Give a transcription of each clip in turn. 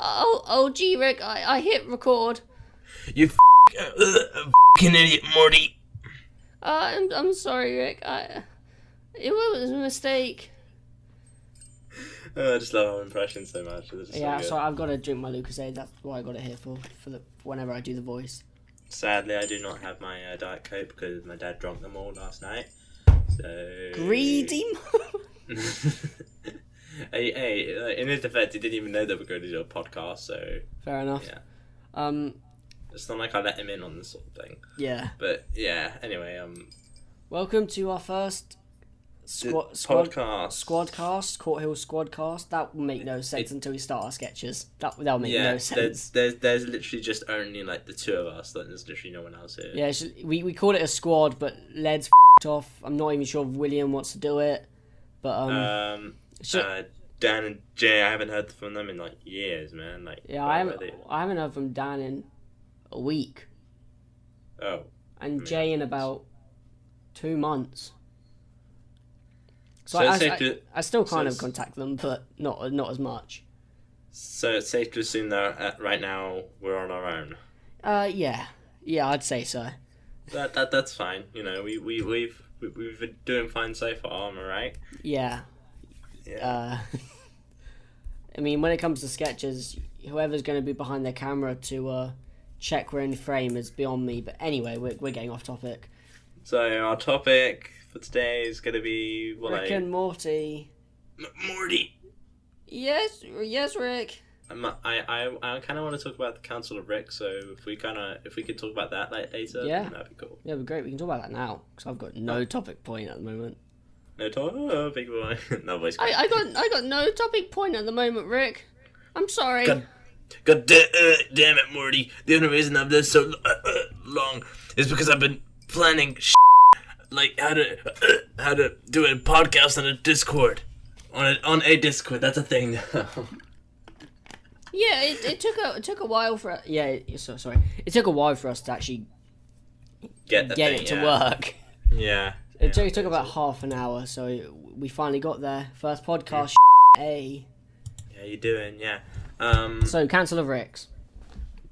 Oh, gee, Rick, I hit record. You fucking idiot, Morty. I'm sorry, Rick. It was a mistake. I just love our impressions so much. Yeah, so I've got to drink my Lucozade. That's what I got it here for whenever I do the voice. Sadly, I do not have my Diet Coke because my dad drank them all last night. So Greedy. Hey, in his defense, he didn't even know that we're going to do a podcast, so... Fair enough. Yeah. It's not like I let him in on this sort of thing. Yeah. But, yeah, anyway, Welcome to our first Squadcast. Courthill Squadcast. That will make no sense until we start our sketches. That'll make no sense. There's literally just only, like, the two of us. There's literally no one else here. Yeah, we call it a squad, but Led's off. I'm not even sure if William wants to do it. But, Dan and Jay, I haven't heard from them in like years, man. Like, yeah, I haven't heard from Dan in a week. Oh. And Jay in about 2 months. So I still kind of contact them, but not as much. So it's safe to assume that right now we're on our own. Yeah, I'd say so. That's fine. You know, we've been doing fine so far. Am I right? Yeah. Yeah. I mean, when it comes to sketches, whoever's going to be behind their camera to check we're in frame is beyond me. But anyway, we're getting off topic. So our topic for today is going to be Rick and Morty. Morty. Yes, Rick. I kind of want to talk about the Council of Rick. So if we could talk about that later, yeah, that'd be cool. Yeah, it'd be great. We can talk about that now because I've got no topic point at the moment. No topic, big boy. No voice. I got no topic point at the moment, Rick. I'm sorry. God damn it, Morty. The only reason I've done so long is because I've been planning like how to do a podcast on a Discord. On a Discord, that's a thing. Yeah, it took a while for sorry. It took a while for us to actually get it to work. Yeah. It took about half an hour, so we finally got there. First podcast, A. Yeah, you doing? Yeah. So Council of Ricks.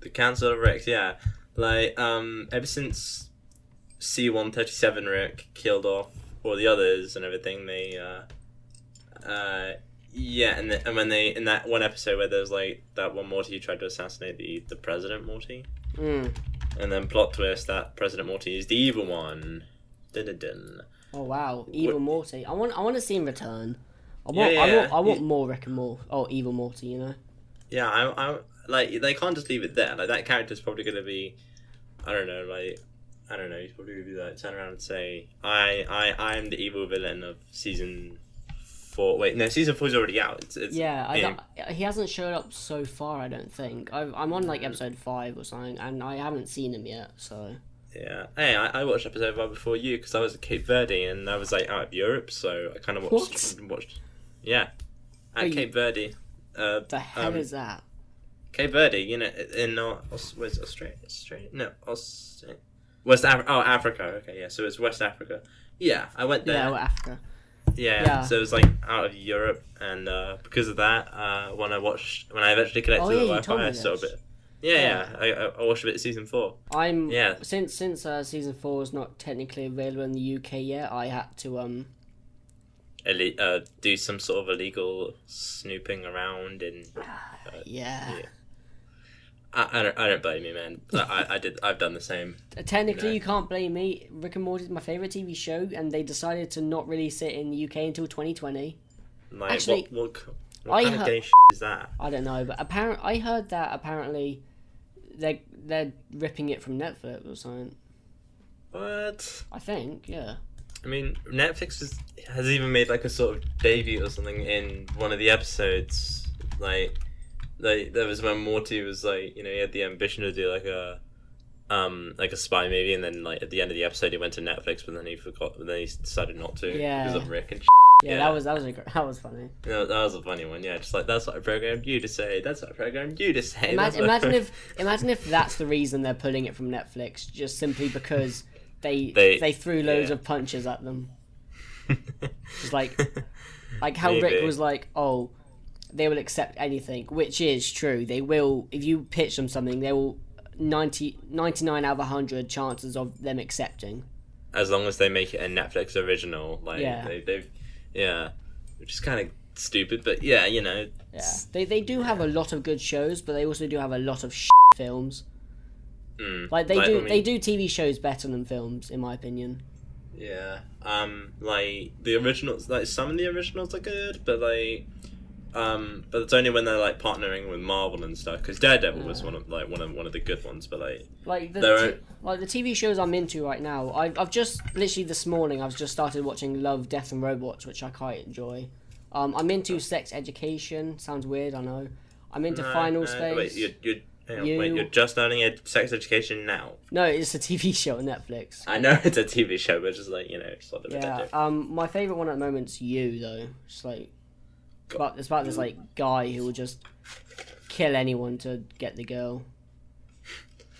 The Council of Ricks, yeah. Like, ever since C-137 Rick killed off all the others and everything, they, yeah, and when they, in that one episode where there's like that one Morty who tried to assassinate the President Morty, and then plot twist that President Morty is the evil one. Dun-dun-dun. Oh wow, Evil Morty! I want to see him return. I want more Rick and Morty. Oh, Evil Morty, you know. Yeah, I like they can't just leave it there. Like that character's probably gonna be, I don't know. He's probably gonna be like turn around and say, I'm the evil villain of season 4. Wait, no, season 4 is already out. He hasn't showed up so far. I don't think. I'm on like episode 5 or something, and I haven't seen him yet. So. Yeah. Hey, I watched episode 1 before you because I was at Cape Verde and I was like out of Europe, so I kind of watched. Yeah. At Cape Verde. The hell is that? Cape Verde, you know, in where's Australia? No, West Africa. Oh, Africa. Okay, yeah. So it's West Africa. Yeah, I went there. Yeah, Africa. Yeah. So it was like out of Europe, and because of that, when I eventually connected to the Wi-Fi, I saw a bit. Yeah. I watched a bit of season 4. Since season 4 is not technically available in the UK yet, I had to do some sort of illegal snooping around and yeah. I don't blame you, man. I've done the same. Technically, you can't blame me. Rick and Morty is my favorite TV show, and they decided to not release it in the UK until 2020. Like, actually, what kind of gay is that? I don't know, but I heard that apparently they're ripping it from Netflix or something. What? I think, yeah. I mean, Netflix has even made like a sort of debut or something in one of the episodes. Like there was when Morty was like, you know, he had the ambition to do like a spy movie, and then like at the end of the episode he went to Netflix, but then he forgot, and then he decided not to because of Rick and Yeah, that was funny. Yeah, that was a funny one. Yeah, just like that's what I programmed you to say. That's what I programmed you to say. Imagine if that's the reason they're pulling it from Netflix, just simply because they threw loads of punches at them. Just like how Rick was like, oh, they will accept anything, which is true. They will, if you pitch them something, they will 99 out of 100 chances of them accepting. As long as they make it a Netflix original, like Yeah. they've which is kind of stupid, but yeah, you know. Yeah, they do have a lot of good shows, but they also do have a lot of films. Like they do TV shows better than films, in my opinion. Yeah. Like the originals, like some of the originals are good, but like, but it's only when they're like partnering with Marvel and stuff. Because Daredevil was one of the good ones, but like the TV shows I'm into right now. I've just literally this morning I've just started watching Love, Death and Robots, which I quite enjoy. I'm into Sex Education. Sounds weird, I know. I'm into Final Space. Wait, you're just learning Sex Education now? No, it's a TV show on Netflix. I know it's a TV show, but just like, you know, it's not a bit Yeah. My favorite one at the moment's You, though. It's like, it's about this like guy who will just kill anyone to get the girl.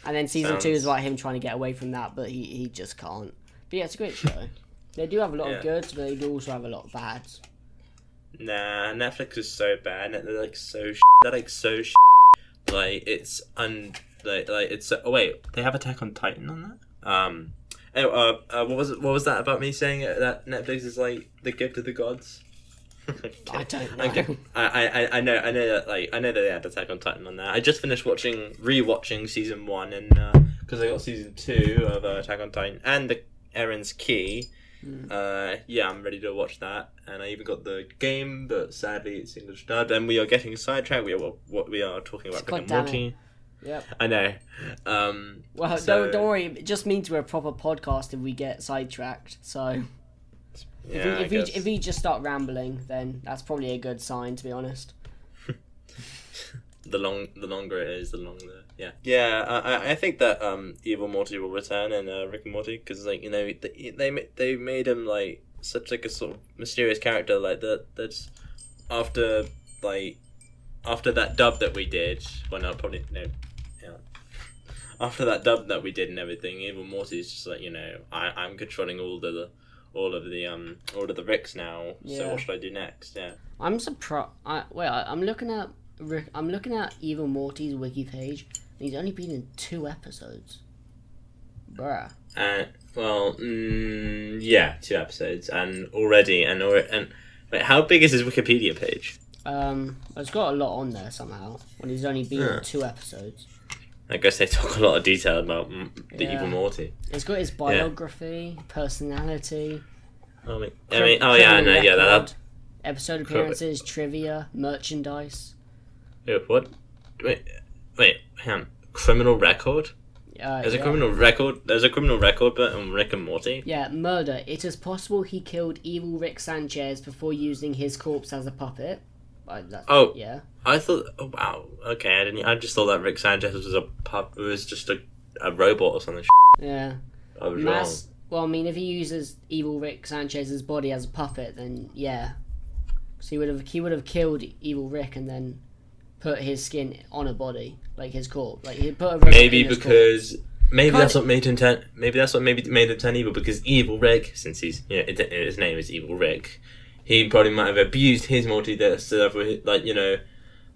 And then season 2 is about him trying to get away from that, but he just can't. But yeah, it's a great show. They do have a lot of goods, but they do also have a lot of bads. Nah, Netflix is so bad. They're like so they're like so like it's it's oh wait, they have Attack on Titan on that. What was that about me saying that Netflix is like the gift of the gods? I don't know. Okay. I know that I know that they had Attack on Titan on there. I just finished rewatching season 1, and because I got season 2 of Attack on Titan and the Erin's Key. Yeah, I'm ready to watch that, and I even got the game, but sadly it's English dubbed, and we are getting sidetracked. We are talking about Rick and Morty. Yep. I know. Well, don't worry. It just means we're a proper podcast if we get sidetracked. So, yeah, if we just start rambling, then that's probably a good sign, to be honest. The longer it is, the longer. Yeah. I think that Evil Morty will return in Rick and Morty, because like, you know, they made him like such like a sort of mysterious character, like that's after that dub that we did. Well, no, probably no. Yeah. After that dub that we did and everything, Evil Morty is just like, you know, I'm controlling all of the Ricks now. Yeah. So what should I do next? Yeah. I'm surprised. I'm looking at Evil Morty's wiki page, and he's only been in 2 episodes. Bruh. Yeah, 2 episodes, and wait, how big is his Wikipedia page? It's got a lot on there somehow. When he's only been in 2 episodes. I guess they talk a lot of detail about the Evil Morty. It's got his biography, personality. That episode appearances, trivia, merchandise. What? Wait, hang on. Criminal record? There's a criminal record, but on Rick and Morty. Yeah, murder. It is possible he killed evil Rick Sanchez before using his corpse as a puppet. Yeah. I thought. Oh wow. Okay, I just thought that Rick Sanchez was was just a robot or something. Yeah. I was wrong. Well, I mean, if he uses evil Rick Sanchez's body as a puppet, then yeah. So he would have killed evil Rick and then put his skin on a body, like his corpse. Like he put a that's what made him turn. Maybe that's what made him turn evil, because evil Rick, since his name is Evil Rick, he probably might have abused his Morty. So therefore, like, you know,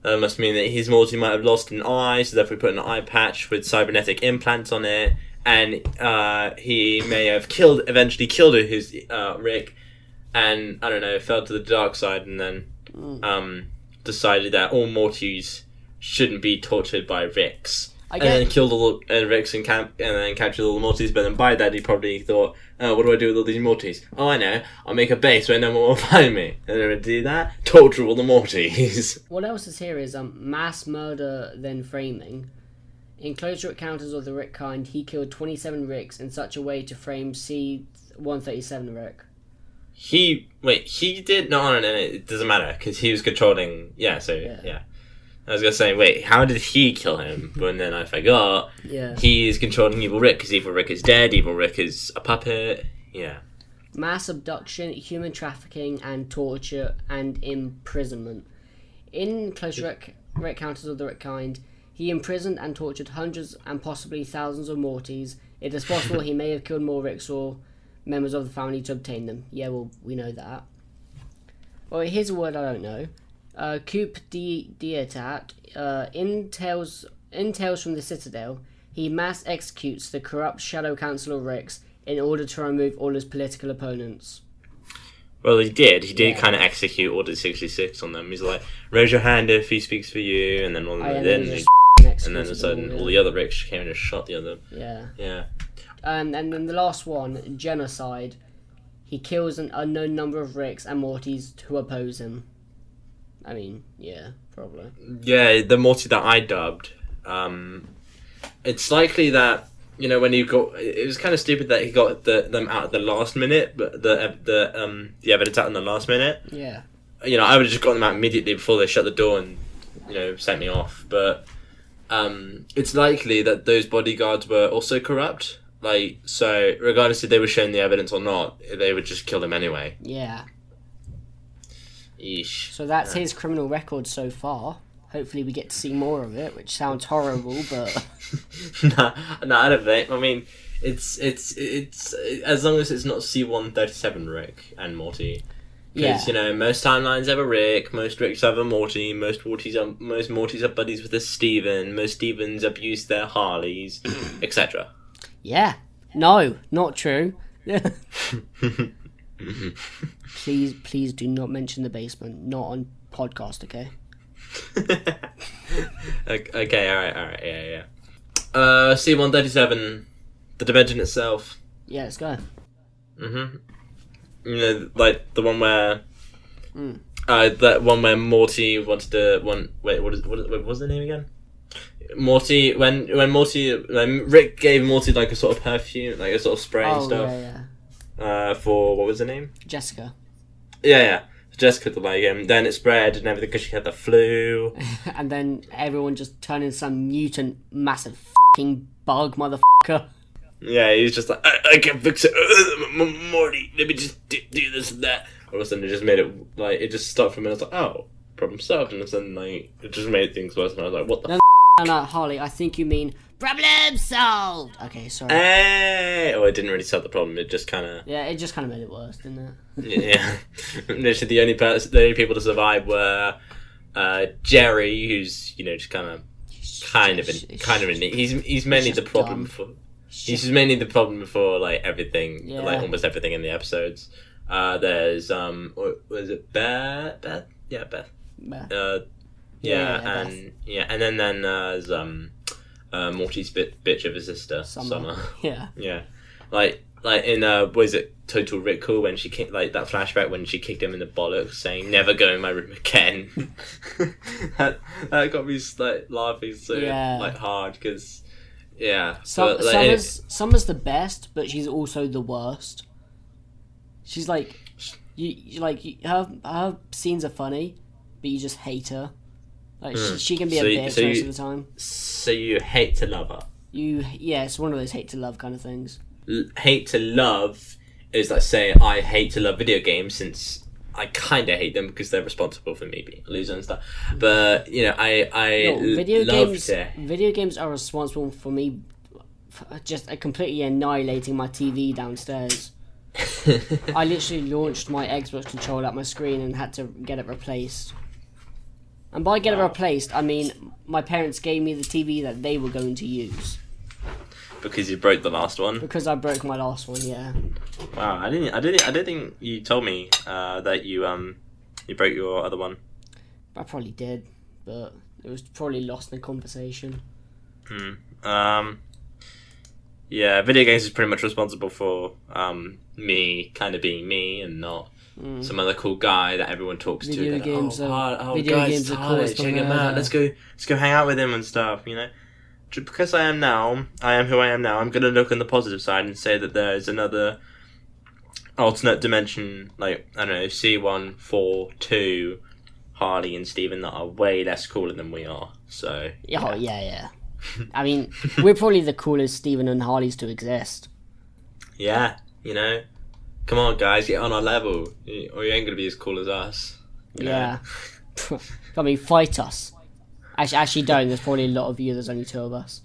that must mean that his Morty might have lost an eye. So therefore, he put an eye patch with cybernetic implants on it, and he may have eventually killed his Rick, and I don't know, fell to the dark side, and then decided that all Mortys shouldn't be tortured by Ricks, and then killed all Ricks and then captured all the Mortys. But then by that, he probably thought, "Oh, what do I do with all these Mortys? Oh, I know. I'll make a base where no one will find me." And then to do that, torture all the Mortys. What else is here is mass murder then framing. In Closer Encounters of the Rick Kind, he killed 27 Ricks in such a way to frame C-137 Rick. He did no, it doesn't matter, because he was controlling. Yeah. I was gonna say, wait, how did he kill him? But then I forgot. Yeah. He is controlling Evil Rick, because Evil Rick is dead. Evil Rick is a puppet. Yeah. Mass abduction, human trafficking, and torture and imprisonment. In Close Encounters of the Rick Kind, he imprisoned and tortured hundreds and possibly thousands of Mortys. It is possible he may have killed more Ricks or members of the family to obtain them. Yeah, well, we know that. Well, here's a word I don't know. Coup d'etat. In Tales from the Citadel, he mass executes the corrupt Shadow Councillor Rix in order to remove all his political opponents. Well, he did. He did kind of execute Order 66 on them. He's like, raise your hand if he speaks for you, and then all of them. And then all of a sudden, all the other Ricks came and just shot the other. Yeah. And then the last one, genocide. He kills an unknown number of Ricks and Mortys who oppose him. I mean, yeah, probably. Yeah, the Morty that I dubbed. It's likely that, you know, when you got, it was kind of stupid that he got them out at the last minute, but the evidence out in the last minute. Yeah. You know, I would have just got them out immediately before they shut the door and, you know, sent me off. But it's likely that those bodyguards were also corrupt. Like, so regardless if they were shown the evidence or not, they would just kill them anyway. Yeah. Eesh. So that's his criminal record so far. Hopefully we get to see more of it, which sounds horrible, but... no, I don't think. I mean, it's as long as it's not C-137 Rick and Morty. Because, you know, most timelines have a Rick, most Ricks have a Morty, most Mortys are buddies with a Steven, most Stevens abuse their Harleys, etc. Yeah. No, not true. Please do not mention the basement. Not on podcast, okay? Okay, alright, yeah. C-137, the dimension itself. Yeah, let's go. You know, like the one where... that one where Morty wanted to... what was the name again? Morty, when Rick gave Morty like a sort of perfume, like a sort of spray and stuff. For, what was her name? Jessica. Yeah. Jessica to like him. Then it spread and everything because she had the flu. And then everyone just turned into some mutant, massive f***ing bug motherfucker. Yeah, he's just like, I can fix it. Morty, let me just do this and that. All of a sudden it just made it, like, it just stopped for a minute. I was like, oh, problem solved. And then, like, it just made things worse. And I was like, what the f***? No, Harley, I think you mean problem solved. Okay, sorry. Hey! Oh, it didn't really solve the problem. It just kind of... Yeah, it just kind of made it worse, didn't it? Yeah. Literally, the only people to survive were Jerry, who's, you know, just he's mainly the problem for... He's mainly the problem for, like, everything, like, almost everything in the episodes. There's, what was it, Beth? Yeah, Beth. And then there's Morty's bitch of a sister, Summer. Yeah. Like in was it Total Recall when she kicked, like, that flashback when she kicked him in the bollocks, saying "Never go in my room again." that got me like laughing so like hard because Summer's the best, but she's also the worst. She's like her scenes are funny, but you just hate her. Like she can be a bitch most of the time. So you hate to love her. It's one of those hate to love kind of things. Hate to love is like saying I hate to love video games since I kind of hate them because they're responsible for me being a loser and stuff. But you know, video games are responsible for me just completely annihilating my TV downstairs. I literally launched my Xbox controller at my screen and had to get it replaced. And by get it replaced, I mean my parents gave me the TV that they were going to use. Because you broke the last one. Because I broke my last one, yeah. Wow, I didn't think you told me that you broke your other one. I probably did, but it was probably lost in the conversation. Yeah, video games is pretty much responsible for me kind of being me and not some other cool guy that everyone talks video to. Games Video games are cool. Check him out. Let's go hang out with him and stuff. You know, because I am who I am now. I'm gonna look on the positive side and say that there is another alternate dimension, like I don't know, C142, Harley and Steven that are way less cooler than we are. So yeah. I mean, we're probably the coolest Steven and Harleys to exist. Yeah, you know. Come on, guys, get on our level, or you ain't gonna be as cool as us. Yeah. I mean, fight us. Actually, don't. There's probably a lot of you. There's only 2 of us.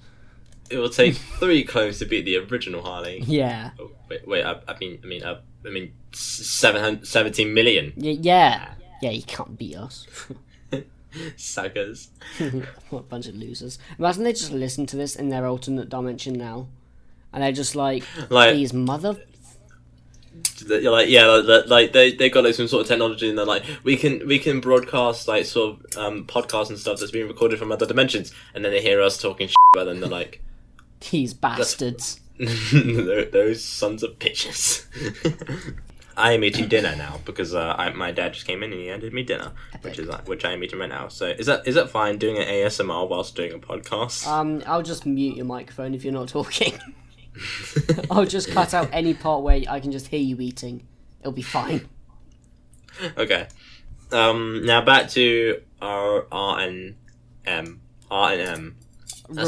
It will take 3 clones to beat the original Harley. Yeah. Oh, wait. I mean, 17 million. Yeah. You can't beat us. Suckers. What a bunch of losers. Imagine they just listen to this in their alternate dimension now. And they're just like these mother... Like they got like some sort of technology and they're like, we can broadcast like sort of podcasts and stuff that's being recorded from other dimensions, and then they hear us talking shit about them, they're like, these bastards. Those sons of bitches. I am eating dinner now because my dad just came in and he handed me dinner, which I am eating right now. So is that fine doing an ASMR whilst doing a podcast? I'll just mute your microphone if you're not talking. I'll just cut out any part where I can just hear you eating. It'll be fine. Okay. Now back to our R and M. That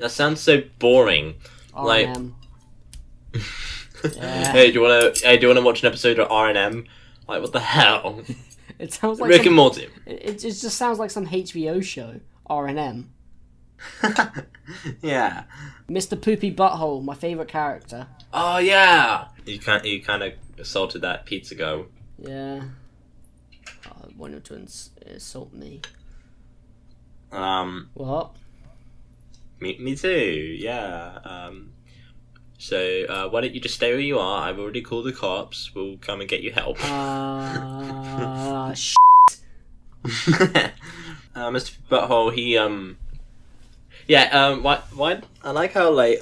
sounds so boring. R&M. Yeah. Hey, do you wanna watch an episode of R&M? Like, what the hell? It sounds like Rick and Morty. It just sounds like some HBO show. R&M. Yeah. Mr. Poopy Butthole, my favourite character. Oh yeah. You kind of assaulted that pizza go. Yeah. I wanted to insult me. What? Me too. Yeah. So why don't you just stay where you are? I've already called the cops. We'll come and get you help. Shit. Mr. Butthole, he why I like how like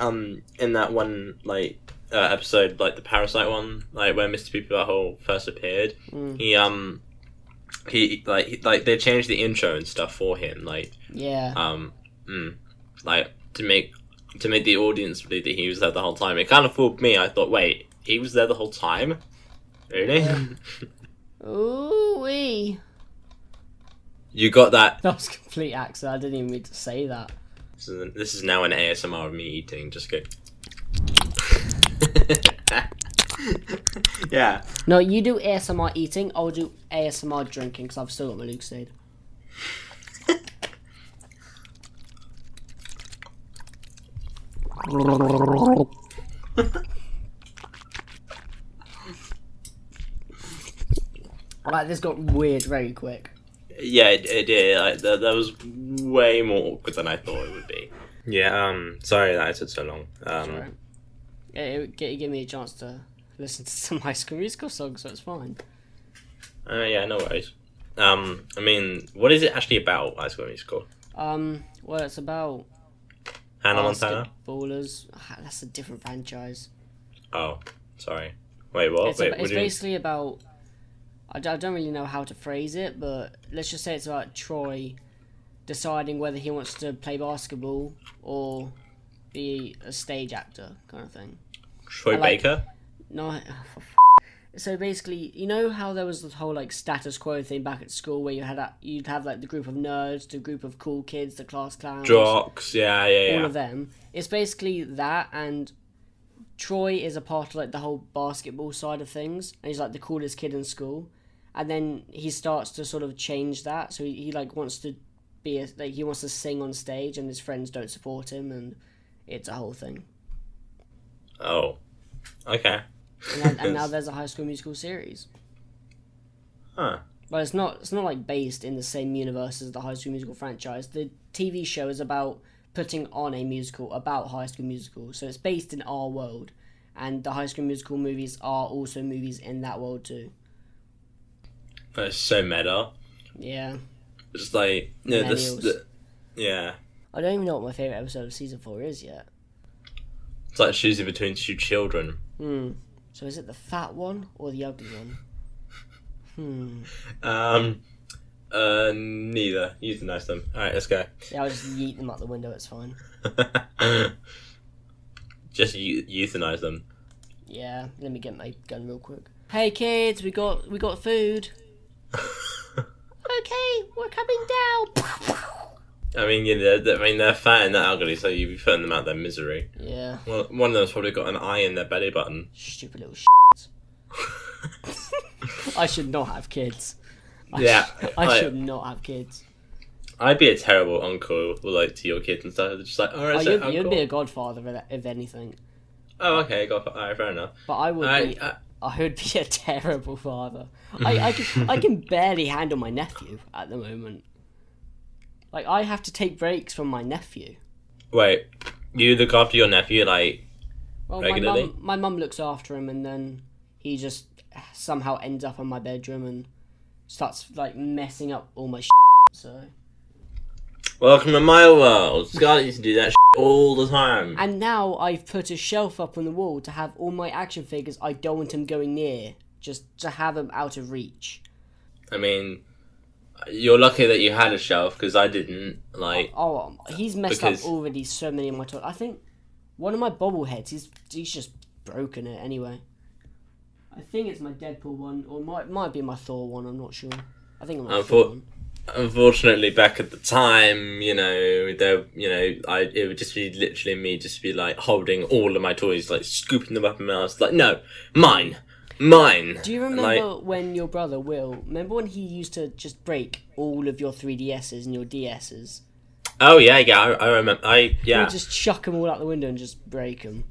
in that one like episode, like the Parasite one, like where Mr. Poopy Butthole first appeared, he they changed the intro and stuff for him, like like to make the audience believe that he was there the whole time. It kind of fooled me. I thought, wait, he was there the whole time? Really? Ooh-wee. You got that? That was a complete accident. I didn't even mean to say that. So this is now an ASMR of me eating. Just go. Yeah. No, you do ASMR eating. I'll do ASMR drinking because I've still got my Lucozade. Like, this got weird very quick. Yeah, it did. Like, that was way more awkward than I thought it would be. Yeah, sorry that it took so long. Sorry. It gave me a chance to listen to some High School Musical songs, so it's fine. Yeah, no worries. I mean, what is it actually about, High School Musical? Well, it's about Hannah Montana? Basketballers. That's a different franchise. Oh, sorry. Wait, what? It's basically about... I don't really know how to phrase it, but let's just say it's about Troy deciding whether he wants to play basketball or be a stage actor, kind of thing. Troy Baker? No. So basically, you know how there was the whole like status quo thing back at school where you'd have like the group of nerds, the group of cool kids, the class clowns, jocks, yeah. All of them. It's basically that, and Troy is a part of like the whole basketball side of things, and he's like the coolest kid in school. And then he starts to sort of change that, so he like wants to be he wants to sing on stage, and his friends don't support him, and it's a whole thing. Oh, okay. And now there's a High School Musical series. Huh. But it's not like based in the same universe as the High School Musical franchise. The TV show is about putting on a musical about High School Musical, so it's based in our world, and the High School Musical movies are also movies in that world too. That's so meta. Yeah. It's like yeah. I don't even know what my favourite episode of season 4 is yet. It's like choosing between two children. So is it the fat one or the ugly one? Neither. Euthanize them. Alright, let's go. Yeah, I'll just yeet them out the window, it's fine. Just euthanize them. Yeah, let me get my gun real quick. Hey kids, we got food. Okay, we're coming down. I mean, yeah, they're fat and they're ugly, so you'd be putting them out their misery. Yeah. Well, one of them's probably got an eye in their belly button. Stupid little I should not have kids. I should not have kids. I'd be a terrible uncle, like to your kids and stuff. They're just like, alright, so you'd be a godfather if anything. Oh, okay, alright, fair enough. But I would be a terrible father. I can barely handle my nephew at the moment. Like, I have to take breaks from my nephew. Wait, you look after your nephew, like, Well, regularly? my mum looks after him, and then he just somehow ends up in my bedroom and starts, like, messing up all my shit, so... Welcome to my world. Scarlett used to do that all the time. And now I've put a shelf up on the wall to have all my action figures I don't want him going near, just to have them out of reach. I mean, you're lucky that you had a shelf, because I didn't, like... Oh, he's messed up already so many of my toys. I think one of my bobbleheads, he's just broken it anyway. I think it's my Deadpool one, or might be my Thor one, I'm not sure. I think it's my Thor one. Unfortunately, back at the time, it would just be literally me just be like holding all of my toys, like scooping them up in my mouth, like, no, mine. Do you remember when your brother Will, when he used to just break all of your 3DSs and your DSs? Oh yeah, I remember. He would just chuck them all out the window and just break them.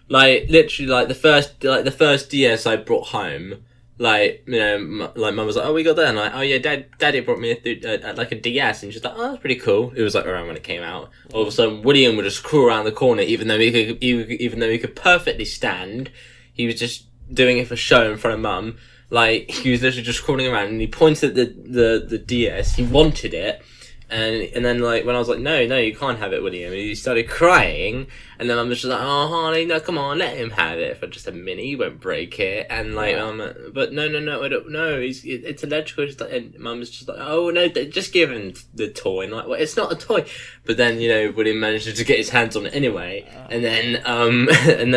Like literally, like the first DS I brought home. Like, like mum was like, oh, we got that, and like, oh yeah, daddy brought me like a DS, and she's like, oh, that's pretty cool. It was like around when it came out. All of a sudden, William would just crawl around the corner, even though he could perfectly stand. He was just doing it for show in front of mum. Like, he was literally just crawling around, and he pointed at the DS. He wanted it. And then, like, when I was like, no, you can't have it, William, and he started crying, and then I'm just like, oh, Harley, no, come on, let him have it for just a minute, he won't break it, and, like, but no, I don't know, it's electrical, and Mum's just like, oh, no, just give him the toy, and, like, well, it's not a toy, but then, William managed to get his hands on it anyway, and then,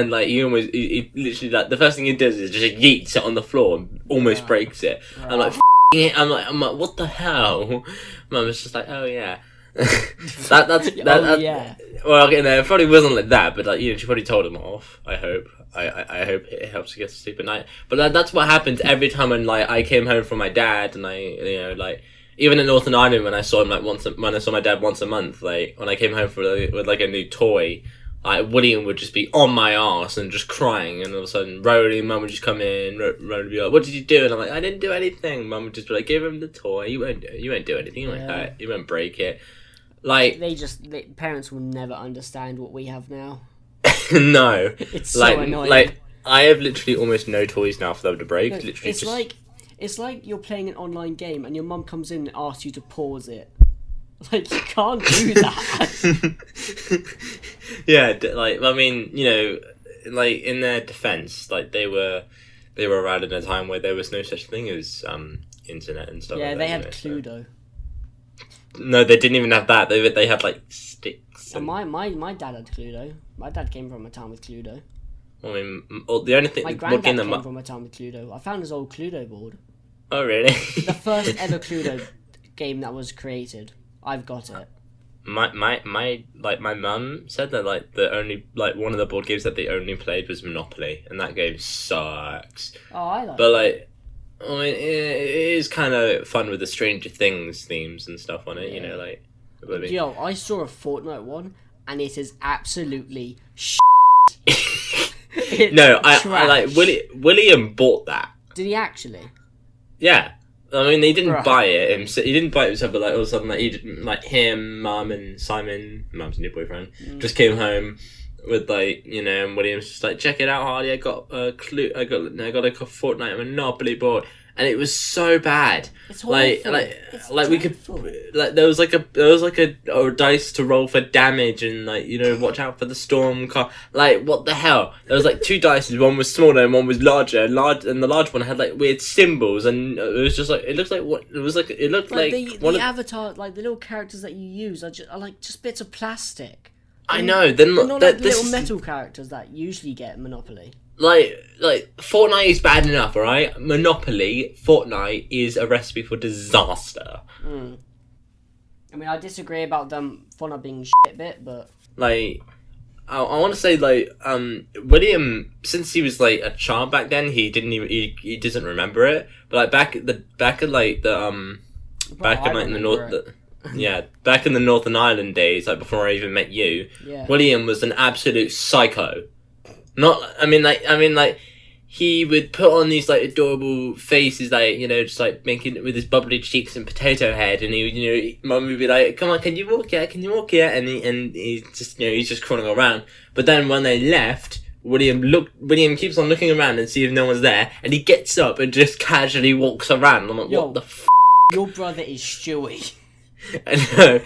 like, he literally, like, the first thing he does is just yeets it on the floor, and almost breaks it, I'm like, I'm like, what the hell? Mum was just like, oh yeah, that's yeah. Well, it probably wasn't like that, but like, she probably told him off. I hope. I hope it helps to get to sleep at night. But that's what happens every time when like I came home from my dad, and I like even in Northern Ireland when I saw him when I saw my dad once a month, like when I came home with like a new toy. Like, William would just be on my arse and just crying, and all of a sudden, Mum would just come in, Rowan would be like, what did you do? And I'm like, I didn't do anything. Mum would just be like, give him the toy, you won't do anything, you won't hurt it, you won't break it. Like... Parents will never understand what we have now. No. It's so annoying. Like, I have literally almost no toys now for them to break. No, it's like you're playing an online game, and your mum comes in and asks you to pause it. Like, you can't do that. Yeah, like, I mean, like, in their defense, like, they were around in a time where there was no such thing as internet and stuff. Yeah, like they that, had Cluedo. So. No, they didn't even have that. They had like sticks. And... my dad had Cluedo. My dad came from a town with Cluedo. I mean, the only thing... My granddad came from a town with Cluedo. I found his old Cluedo board. Oh, really? The first ever Cluedo game that was created. I've got it. My mum said that like the only like one of the board games that they only played was Monopoly, and that game sucks. Oh, I like. But like, I mean, it is kind of fun with the Stranger Things themes and stuff on it, like. I mean. Yo, I saw a Fortnite one, and it is absolutely No, I like William bought that. Did he actually? Yeah. I mean, he didn't buy it. He didn't buy it himself, but like all of a sudden, like him, Mum, and Simon, Mum's new boyfriend, just came home with like and William's just like, check it out, Harley. I got a clue. I got a Fortnite Monopoly board, and it was so bad. It's awful. Like we could like there was like a dice to roll for damage, and like watch out for the storm car. Like, what the hell? There was like two dice. One was smaller and one was larger. And the large one had like weird symbols, and it was just like it looked like the avatar, like the little characters that you use are just bits of plastic. I know. They're not like little metal characters that usually get Monopoly. Like Fortnite is bad enough, alright? Monopoly, Fortnite is a recipe for disaster. I mean, I disagree about them Fortnite being shit a bit, but like, I want to say like William, since he was like a child back then, he didn't even he doesn't remember it. But like back in the Northern Ireland days, like before I even met you, William was an absolute psycho. he would put on these like adorable faces, like, you know, just like making it with his bubbly cheeks and potato head, and he would, you know, Mum would be like, "Come on, can you walk yet? Can you walk yet?" And he's just, you know, he's just crawling around. But then when they left, William keeps on looking around and see if no one's there, and he gets up and just casually walks around. I'm like, Yo, what the f***? Your brother is Stewie. No,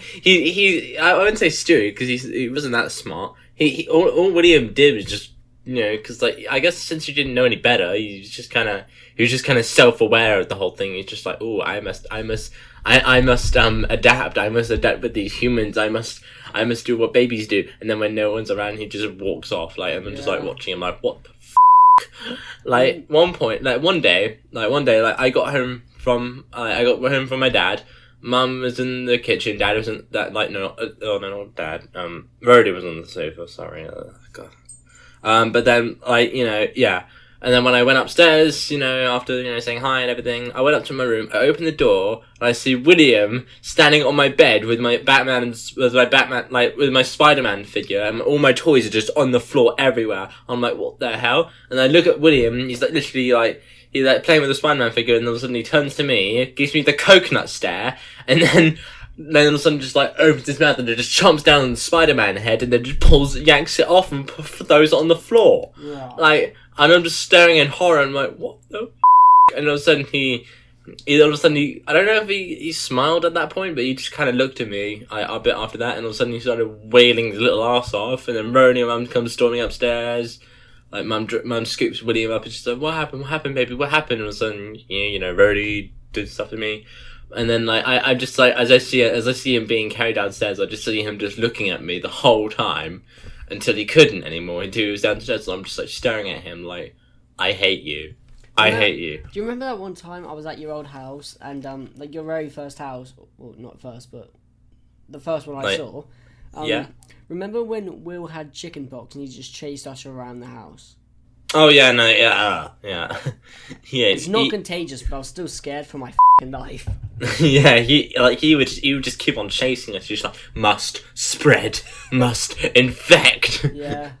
I wouldn't say Stewie, because he wasn't that smart. All William did was just, you know, because like, I guess since he didn't know any better, he was just kind of self-aware of the whole thing. He's just like, oh, I must adapt. I must adapt with these humans. I must do what babies do. And then when no one's around, he just walks off. Like, and I'm just like watching him, like, what the f***? Like, one day, I got home from my dad. Mum was in the kitchen. Dad wasn't that, like, not Dad. Rhodey was on the sofa. Sorry, God. But then, like, you know, yeah. And then when I went upstairs, you know, after, you know, saying hi and everything, I went up to my room, I opened the door, and I see William standing on my bed with my with my Spider-Man figure, and all my toys are just on the floor everywhere. I'm like, what the hell? And I look at William, he's like literally like, he's like playing with the Spider-Man figure, and all of a sudden he turns to me, gives me the coconut stare, and then all of a sudden just like opens his mouth and it just chomps down on the Spider-Man head, and then just yanks it off and throws it on the floor. Yeah. Like, and I'm just staring in horror, and I'm like, what the f***? And all of a sudden I don't know if he smiled at that point, but he just kind of looked at me a bit after that, and all of a sudden he started wailing his little ass off, and then Roni and Mum comes storming upstairs. Like, Mum scoops William up and she's like, what happened, baby, what happened? And all of a sudden, you know, Roni did stuff to me. And then, like, I just, like, as I see him being carried downstairs, I just see him just looking at me the whole time until he couldn't anymore, until he was downstairs, and I'm just, like, staring at him like, I hate you. I hate you. Do you remember that one time I was at your old house, and, like, your very first house, well, not first, but the first one I saw? Yeah. Remember when Will had chicken pox and he just chased us around the house? Oh, yeah, no, yeah. Yeah, it's not contagious, but I was still scared for my f***ing life. Yeah, he would just keep on chasing us, just like, must spread, must infect. Yeah.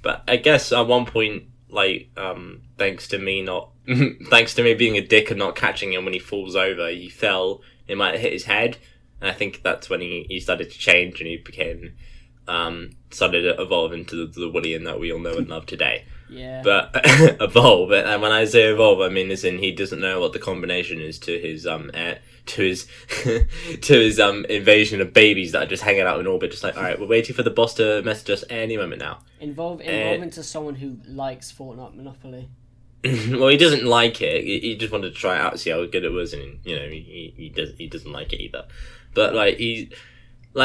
But I guess at one point, like, thanks to me being a dick and not catching him when he falls over, he fell, it might have hit his head, and I think that's when he started to change, and he became, started to evolve into the William that we all know and love today. Yeah. But evolve, and when I say evolve, I mean as in he doesn't know what the combination is to his invasion of babies that are just hanging out in orbit, just like, all right, we're waiting for the boss to message us any moment now. Evolve into someone who likes Fortnite Monopoly. Well, he doesn't like it. He just wanted to try it out, see how good it was, and you know, he doesn't like it either. But like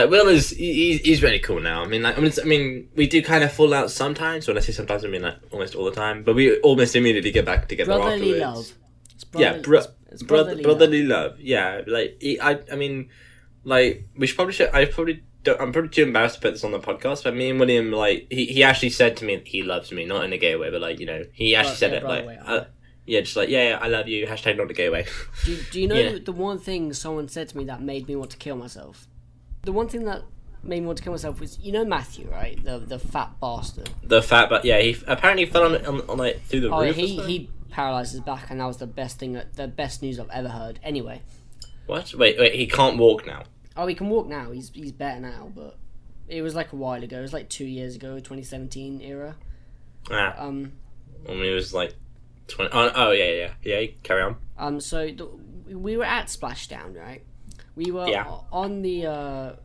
Will he's really cool now. I mean, we do kind of fall out sometimes. When I say sometimes, I mean like almost all the time. But we almost immediately get back together brotherly afterwards. Love. It's brotherly love. Yeah, like I mean, like we should probably. I'm probably too embarrassed to put this on the podcast, but me and William, like, he actually said to me that he loves me, not in a gay way, but like, you know, he actually said it like, just like, yeah, I love you, hashtag not a gay way. Do you know the one thing someone said to me that made me want to kill myself? The one thing that made me want to kill myself was, you know Matthew, right? The fat bastard. The fat, but yeah, he apparently fell on like through the roof. He paralysed his back, and that was the best news I've ever heard. Anyway. What? Wait, he can't walk now. Oh, he can walk now. He's better now, but it was like a while ago. It was like 2 years ago, 2017 era. When he was like 20. Oh yeah. Carry on. So we were at Splashdown, right? We were on the.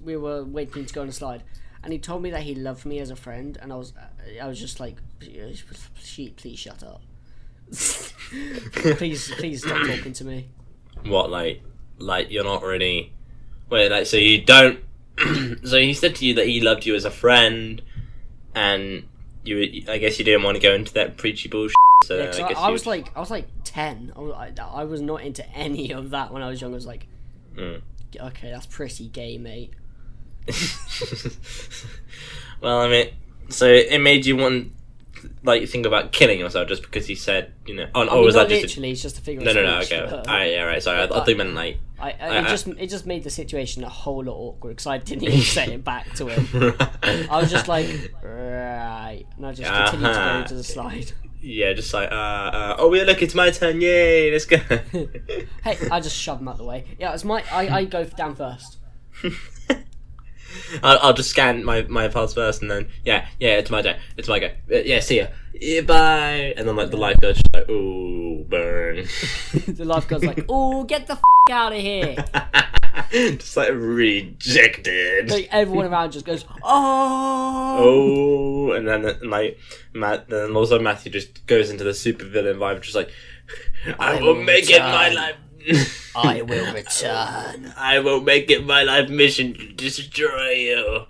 We were waiting to go on a slide, and he told me that he loved me as a friend, and I was just like, please shut up. please stop talking to me. What, like you're not really... Wait, like, so you don't... So he said to you that he loved you as a friend, and I guess you didn't want to go into that preachy bullshit, so I guess I was like 10. I was not into any of that when I was young. I was like, okay, that's pretty gay, mate. Well, I mean, so it made you want... like think about killing yourself just because he said, you know? Was that literally? It's just a figure. No. Okay. Right. Sorry, I thought you meant like. It just made the situation a whole lot awkward because I didn't even say it back to him. I was just like, right, and I just continued to go to the slide. just like, oh yeah, look, it's my turn, yay, let's go. Hey, I just shove him out the way. Yeah, it's I go down first. I'll just scan my pass first, and then yeah, it's my go. Yeah, see ya. Yeah, bye. And then like the lifeguard's just like, ooh, burn. The lifeguard's like, ooh, get the out of here. Just like rejected. Like everyone around just goes, oh, and then like then also Matthew just goes into the supervillain vibe, just like, I will make it my life. I will return. I will make it my life mission to destroy you.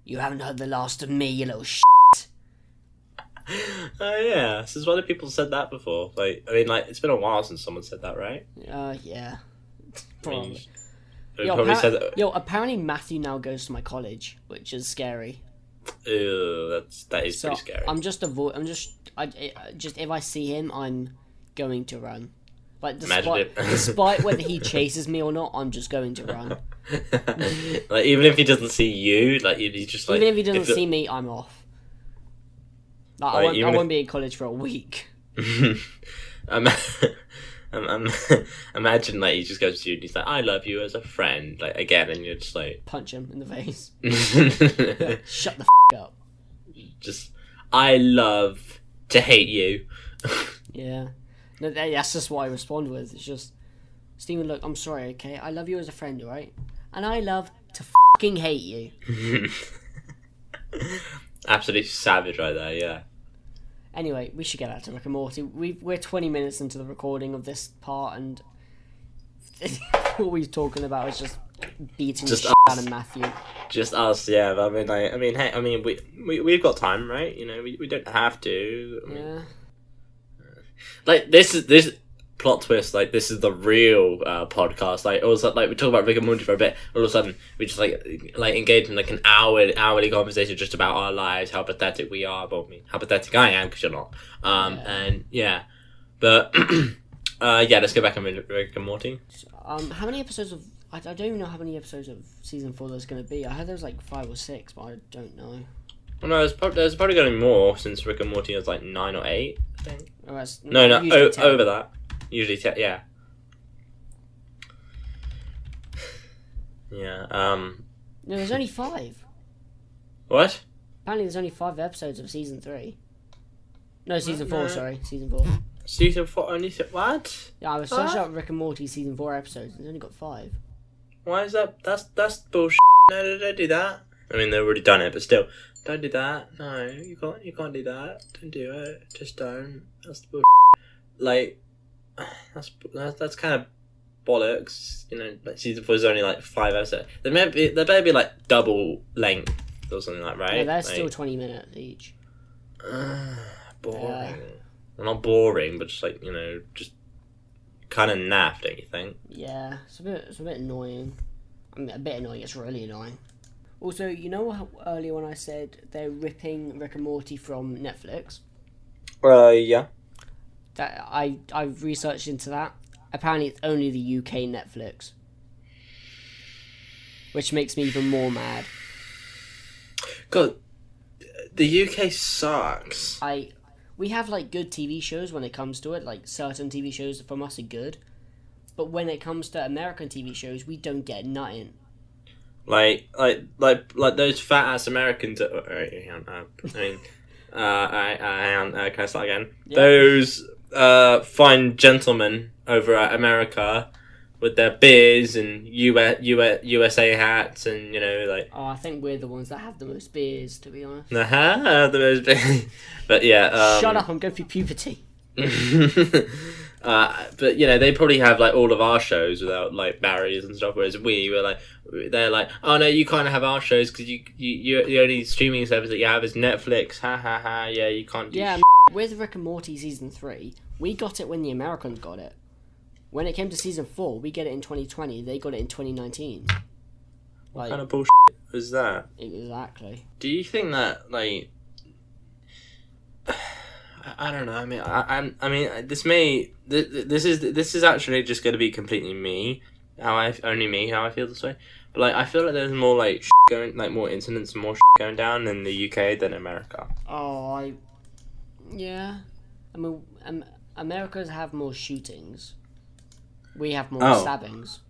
You haven't heard the last of me, you little shit. Oh yeah, this is why people said that before. Like, I mean, like, it's been a while since someone said that, right? Yeah. Probably. Apparently Matthew now goes to my college, which is scary. Ew, that is pretty scary. If I see him, I'm going to run. Like, Despite whether he chases me or not, I'm just going to run. Like, even if he doesn't see you, like, he's just like... Even if he doesn't see me, I'm off. Like, I won't be in college for a week. Imagine, like, he just goes to you and he's like, I love you as a friend, like, again, and you're just like... Punch him in the face. Shut the up. Just, I love to hate you. Yeah. No, that's just what I respond with. It's just, Stephen, look, I'm sorry, okay? I love you as a friend, alright? And I love to fucking hate you. Absolutely savage right there, yeah. Anyway, we should get back to Rick and Morty. We're 20 minutes into the recording of this part, and what we're talking about is just beating the shit out of Matthew. Just us, yeah. But we've got time, right? You know, we don't have to. Yeah. Like, this plot twist, like, this is the real podcast. Like, all of a sudden, like, we talk about Rick and Morty for a bit, all of a sudden we just like engage in like an hourly conversation just about our lives, how pathetic we are. Well, I mean, how pathetic I am, because you're not. And yeah, but yeah, let's go back on Rick and Morty. How many episodes of? I don't even know how many episodes of season 4 there's going to be. I heard there was like 5 or 6, but I don't know. Well, no, there's probably going to be more, since Rick and Morty is like 9 or 8, I think. Oh, Over that. Usually 10, yeah. Yeah, No, there's only 5. What? Apparently there's only 5 episodes of season 3. No, season 4, sorry. Season 4. Season 4 only... What? Yeah, I was searching up Rick and Morty season 4 episodes, and it's only got 5. Why is that? That's bullshit. No, don't do that. I mean, they've already done it, but still. Don't do that. No, you can't do that. Don't do it. Just don't. That's the bullshit. Like, that's kind of bollocks. You know, like, season 4 is only like 5 episodes. There better be like double length or something like, right? Yeah, they're still 20 minutes each. Boring. Well, not boring, but just like, you know, just kind of naff, don't you think? Yeah, it's a bit annoying. I mean, a bit annoying. It's really annoying. Also, you know how earlier when I said they're ripping Rick and Morty from Netflix? Yeah. That I've researched into that. Apparently, it's only the UK Netflix, which makes me even more mad. God, the UK sucks. We have like good TV shows when it comes to it. Like certain TV shows from us are good, but when it comes to American TV shows, we don't get nothing. Like those fat ass Americans. Hang on, can I start again? Yeah. Those fine gentlemen over at America with their beers and USA hats, and you know, like. Oh, I think we're the ones that have the most beers, to be honest. The most beers, but yeah. Shut up! I'm going through puberty. But you know, they probably have like all of our shows without like barriers and stuff, whereas they're like, oh no, you can't have our shows because you the only streaming service that you have is Netflix. Ha ha ha! Yeah, you can't do. Yeah, with Rick and Morty season 3, we got it when the Americans got it. When it came to season 4, we get it in 2020. They got it in 2019. What kind of bullshit is that? Exactly. Do you think that like? I don't know. I mean, this is actually just going to be completely me. How I feel this way. But like, I feel like there's more like more incidents and more going down in the UK than America. Oh, Yeah, I mean, Americans have more shootings. We have more Oh. stabbings.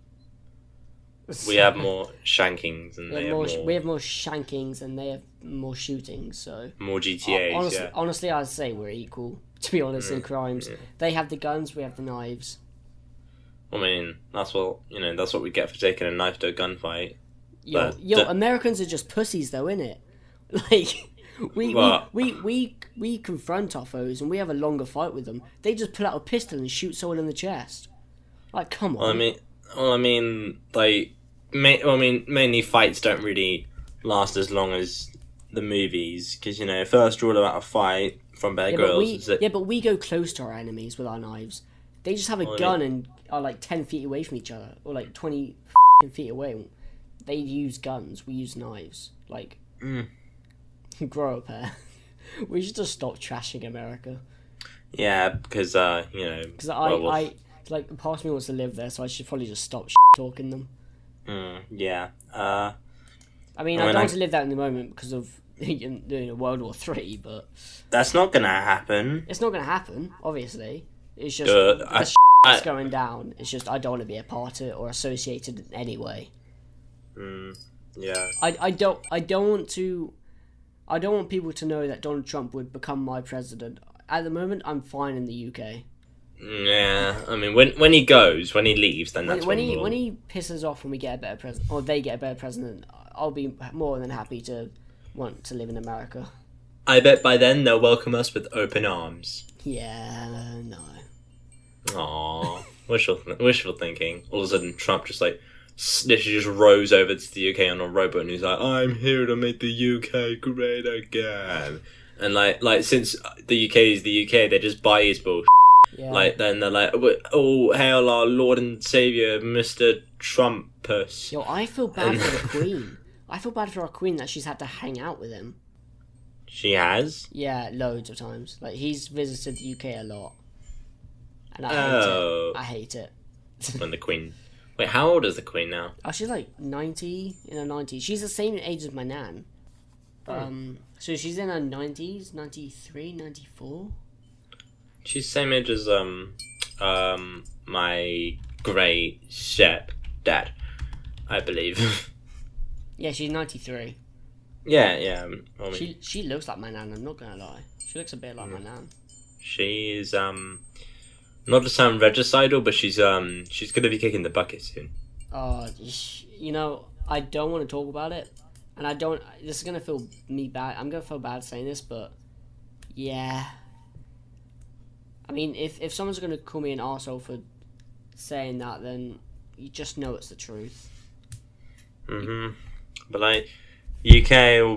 We have more shankings and they have more. We have more shankings and they have more shootings. So More GTAs. honestly, I'd say we're equal. To be honest, in crimes, they have the guns, we have the knives. I mean, that's what we get for taking a knife to a gunfight. Americans are just pussies, though, innit? Like, we confront our foes and we have a longer fight with them. They just pull out a pistol and shoot someone in the chest. Like, come on. Mainly fights don't really last as long as the movies because first rule about a fight from Bear Grylls is that but we go close to our enemies with our knives. They just have a gun and are like 10 feet away from each other or like 20 feet away. They use guns. We use knives. Like, grow up here. We should just stop trashing America. Yeah, because Because I like part of me wants to live there, so I should probably just stop talking them. Yeah. I don't want to live there in the moment because of World War III, but that's not gonna happen. It's not gonna happen. Obviously, it's just that's going down. It's just I don't want to be a part of it or associated in any way. Yeah. I don't want people to know that Donald Trump would become my president. At the moment, I'm fine in the UK. Yeah, I mean, when he leaves, then that's when he pisses off and we get a better president, or they get a better president, I'll be more than happy to want to live in America. I bet by then they'll welcome us with open arms. Yeah, no. Aww, wishful thinking. All of a sudden, Trump just literally just rose over to the UK on a rowboat and he's like, "I'm here to make the UK great again." And like since the UK is the UK, they just buy his bullshit. Yeah. Then they're like, "Oh, hail our Lord and Savior, Mr. Trumpus." Yo, I feel bad for the Queen. I feel bad for our Queen that she's had to hang out with him. She has? Yeah, loads of times. Like, he's visited the UK a lot. And I hate it. When the Queen... Wait, how old is the Queen now? Oh, she's like 90, in her 90s. She's the same age as my nan. So she's in her 90s, 93, 94. She's the same age as my great step-dad, I believe. Yeah, she's 93. Yeah. She looks like my nan, I'm not gonna lie. She looks a bit like my nan. She's not to sound regicidal, but she's gonna be kicking the bucket soon. I don't want to talk about it, and this is gonna feel me bad. I'm gonna feel bad saying this, but yeah. I mean, if someone's gonna call me an arsehole for saying that, then you just know it's the truth. But UK will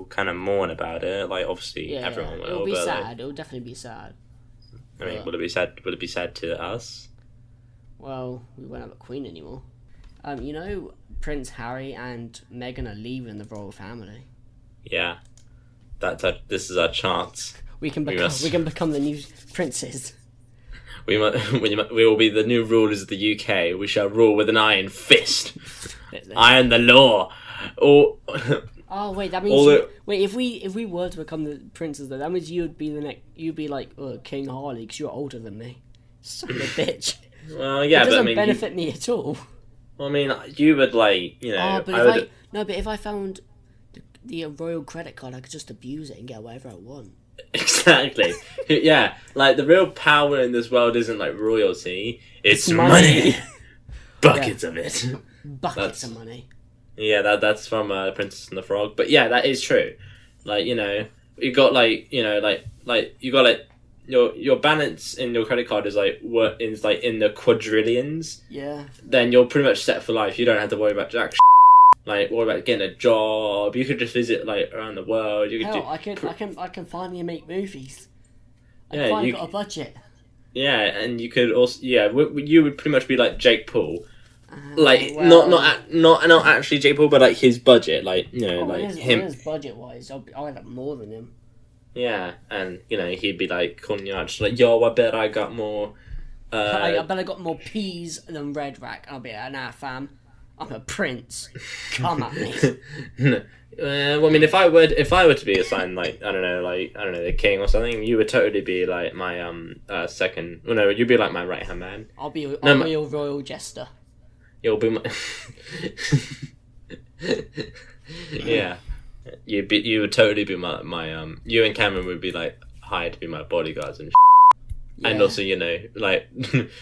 kind of mourn about it. Like, obviously, everyone will. It'll be sad. It'll definitely be sad. I mean, will it be sad? Will it be sad to us? Well, we won't have a queen anymore. Prince Harry and Meghan are leaving the royal family. Yeah, this is our chance. We can become the new princes. We will be the new rulers of the UK. We shall rule with an iron fist. Iron the law. Oh wait, that means if we were to become the princes, though, that means you'd be like King Harley because you're older than me. Son of a bitch. Well, yeah, it doesn't benefit me at all. Well, I mean, you would but if I found the royal credit card, I could just abuse it and get whatever I want. Exactly. Yeah, like the real power in this world isn't like royalty; it's money. Buckets of it. Buckets of money. Yeah, that's from Princess and the Frog. But yeah, that is true. Like, you got you got your balance in your credit card is in the quadrillions. Yeah. Then you're pretty much set for life. You don't have to worry about jack. Worry about getting a job. You could just visit around the world. I can finally make movies. I finally got a budget. Yeah, and you could also you would pretty much be like Jake Paul. Not actually Jake Paul, but his budget, him. His budget wise, I'll end up more than him. Yeah, and he'd be calling you out, just yo, I bet I got more. I bet I got more peas than Red Rack. I'll be nah, fam. I'm a prince. Come at me. Well, I mean, if I were to be assigned like I don't know, the king or something, you would totally be like my second. Well, no, you'd be like my right hand man. I'll be your royal jester. You'll be my. Yeah, you would totally be my you and Cameron would be like hired to be my bodyguards and. Yeah. And also, like,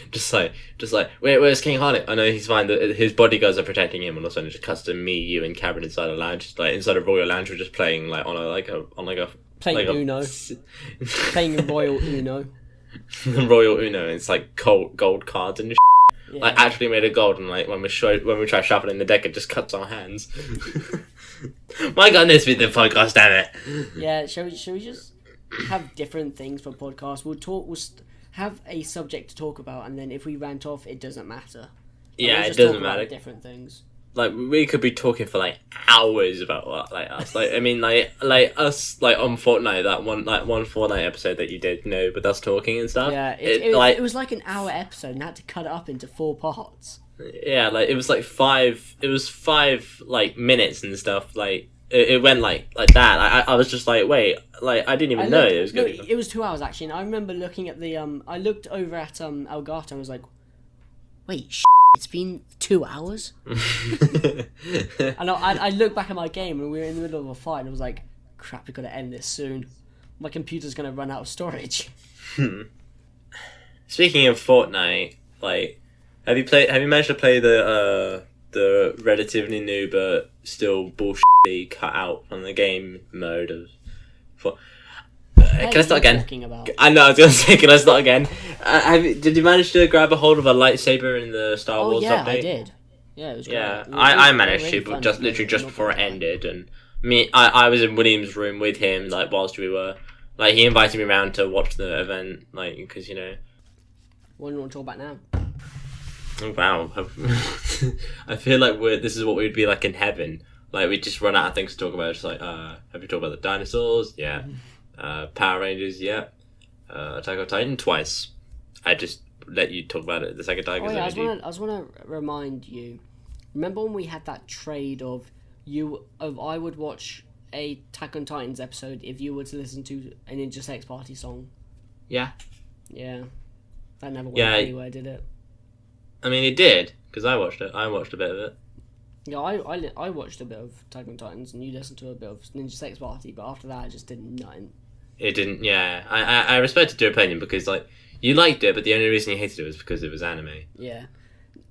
just like, wait, where's King Harley? I know he's fine. His bodyguards are protecting him, and all of a sudden it just cuts to me, you, and Cameron inside a lounge, like inside a royal lounge. We're just playing like playing Uno, playing a royal Uno. Royal Uno. It's like gold cards and yeah. Like actually made of gold, and like when we try shuffling the deck, it just cuts our hands. My God, this be the podcast, damn it. Yeah, shall we just have different things for podcasts? We'll have a subject to talk about, and then if we rant off, it doesn't matter. Yeah, it doesn't matter. Different things. Like we could be talking for like hours about what like us. Like I mean, like us like on Fortnite, that one Fortnite episode that you did, with us talking and stuff. Yeah, it was like an hour episode, and I had to cut it up into 4 parts. Yeah, like it was like 5. It was 5 like minutes and stuff. Like it went like that. I was just like, wait, like I didn't even know it was good. No, it was 2 hours actually, and I remember looking at the I looked over at Elgato and was like, wait, it's been 2 hours. And I looked back at my game and we were in the middle of a fight, and I was like, crap, we gotta end this soon. My computer's gonna run out of storage. Speaking of Fortnite, like, have you managed to play the relatively new but still bullshit cut out from the game mode of can I start again? I know, I was gonna say, can I start again? Did you manage to grab a hold of a lightsaber in the Star Wars update? I did. Yeah, it was great. Yeah, I managed to, but just literally just before it ended, and I was in William's room with him, like whilst we were, like he invited me around to watch the event, like because What do you want to talk about now? Oh, wow. I feel like this is what we'd be like in heaven. Like, we'd just run out of things to talk about. Just like, have you talked about the dinosaurs? Yeah. Power Rangers? Yeah. Attack on Titan? Twice. I just let you talk about it the second time. I just want to remind you. Remember when we had that trade of I would watch a Attack on Titans episode if you were to listen to a Ninja Sex Party song? Yeah. Yeah. That never went anywhere, did it? I mean, it did, because I watched it. I watched a bit of it. Yeah, I watched a bit of Attack on Titans, and you listened to a bit of Ninja Sex Party, but after that, I just did nothing. It didn't, yeah. I respected your opinion, because, like, you liked it, but the only reason you hated it was because it was anime. Yeah.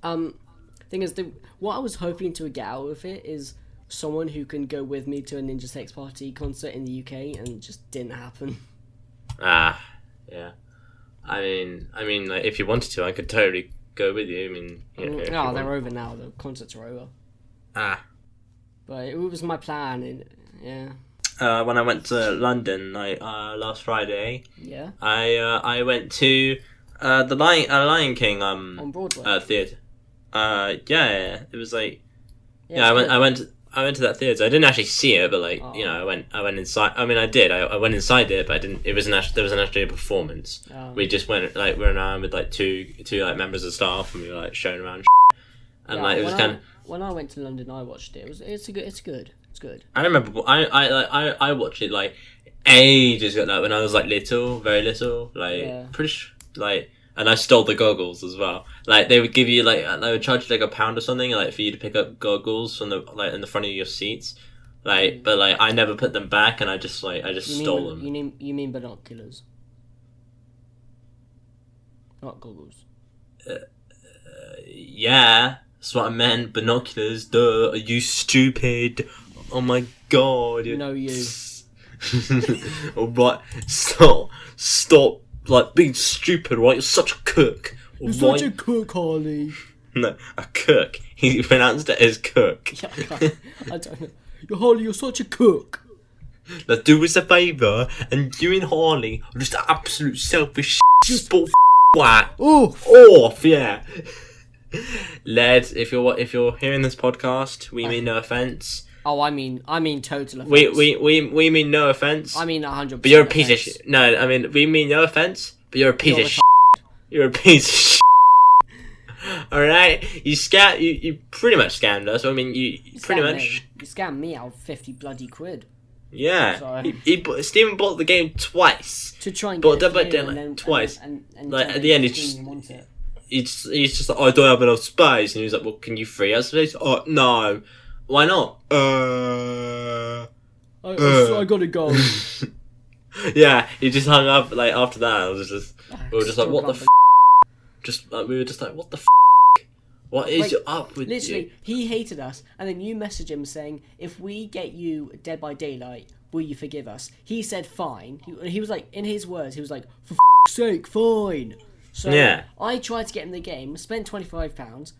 Thing is, what I was hoping to get out of it is someone who can go with me to a Ninja Sex Party concert in the UK, and it just didn't happen. Yeah. I mean, like, if you wanted to, I could totally go with you. I mean, no, they're over now. The concerts are over. But it was my plan, and yeah. When I went to London, like last Friday, yeah, I went to the Lion King on Broadway theatre. Yeah, it was like I went to that theatre. I didn't actually see it, but like I went inside. I mean, I did. I went inside it, but I didn't. There wasn't actually a performance. We just went we were around with like two like members of staff, and we were like showing around. And like it was kind of. When I went to London, I watched it. It's good. I remember I watched it like ages ago, like when I was like little, very little, like like. And I stole the goggles as well. Like they would give you they would charge you like £1 or something, like for you to pick up goggles from the in the front of your seats. Like, but like I never put them back, and I just stole them. You mean binoculars, not goggles? Yeah, that's what I meant. Binoculars. Duh. Are you stupid? Oh my God. No, you. Alright, stop. Like, being stupid, right? You're such a cook. You're such a cook, Harley. No, a cook. He pronounced it as cook. Yeah, I don't know. Harley, you're such a cook. Now do us a favour, and you and Harley are just absolute selfish sport whack. Off, yeah. Led, if you're hearing this podcast, we mean no offence. Oh, I mean total offence. We mean no offence. I mean 100%. But you're a piece of shit. No, I mean we mean no offence, but you're a piece of shit. You're a piece of shit. All right, you pretty much scammed us. I mean, you pretty much. You scammed me out of 50 bloody quid. Yeah, So, Stephen bought the game twice. to try and Bought get Dead by it for you, Daylight twice. And Like, at the end, he's just like, oh, I don't have enough space, and he was like, well, can you free us space? Oh, no, why not? I gotta go. Yeah, he just hung up. Like after that, I was just we were just like, what the f? Just like we were just like, what the f? What is up with literally, you? he hated us, and then you message him saying, if we get you Dead by Daylight, will you forgive us? He said fine. He was like, in his words, he was like, for f***'s sake, fine. So Yeah. I tried to get him the game, spent £25.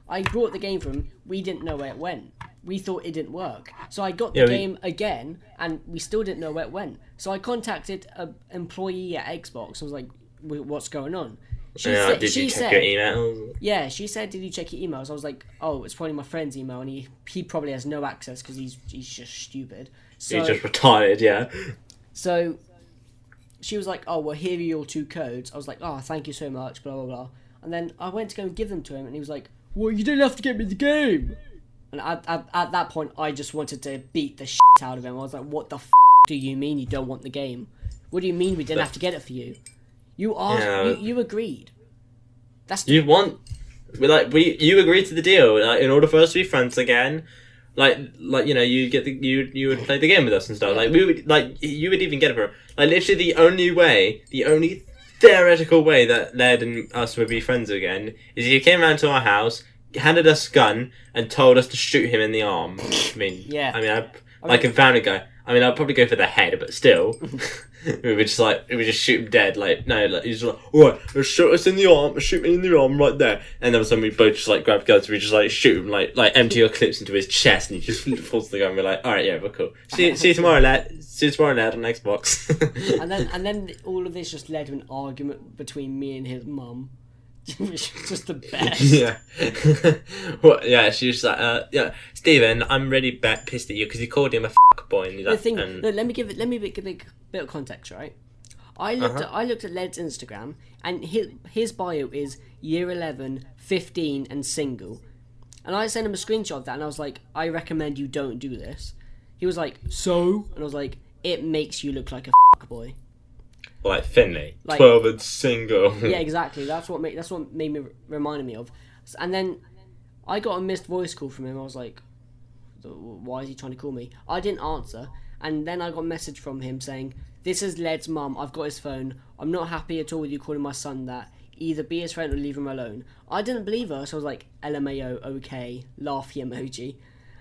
I brought the game for him. We didn't know where it went. We thought it didn't work. So I got the game again, and we still didn't know where it went. So I contacted an employee at Xbox. I was like, what's going on? Did you check your emails? Yeah, she said, did you check your emails? I was like, oh, it's probably my friend's email, and he probably has no access because he's just stupid. So, He's just retired, yeah. So she was like, oh, well, here are your 2 codes. I was like, oh, thank you so much, blah, blah, blah. And then I went to go and give them to him, and he was like, well, you didn't have to get me the game. And at that point, I just wanted to beat the shit out of him. I was like, what the f*** do you mean you don't want the game? What do you mean we didn't have to get it for you? You asked, you agreed. You you agreed to the deal. Like, in order for us to be friends again, like you know, you would play the game with us and stuff. Like we would, like you would even get it for like literally the only theoretical way that Led and us would be friends again is if you came around to our house, handed us a gun, and told us to shoot him in the arm. I mean, in Family Guy. I mean, I'd probably go for the head, but still, we would just shoot him dead. Like, no, like, he's like, alright, shoot us in the arm, shoot me in the arm right there. And then all of a sudden we both just like grab guns, we just like shoot him, like empty your clips into his chest, and he just falls to the ground. We're like, alright, yeah, we're cool. See you tomorrow, lad. See you tomorrow, lad, on Xbox. and then all of this just led to an argument between me and his mum. Which was just the best. Yeah. Well, yeah, she was like, yeah, Stephen, I'm really pissed at you because you called him a f*** boy. And let me give a bit of context, right? I looked at Led's Instagram, and his bio is year 11, 15, and single. And I sent him a screenshot of that, and I was like, I recommend you don't do this. He was like, so? And I was like, it makes you look like a f*** boy. Like Finley, 12 and single. Yeah, exactly. That's what made me reminded me of. And then I got a missed voice call from him. I was like, why is he trying to call me? I didn't answer. And then I got a message from him saying, this is Led's mum. I've got his phone. I'm not happy at all with you calling my son that. Either be his friend or leave him alone. I didn't believe her, so I was like, LMAO, okay, laughy emoji.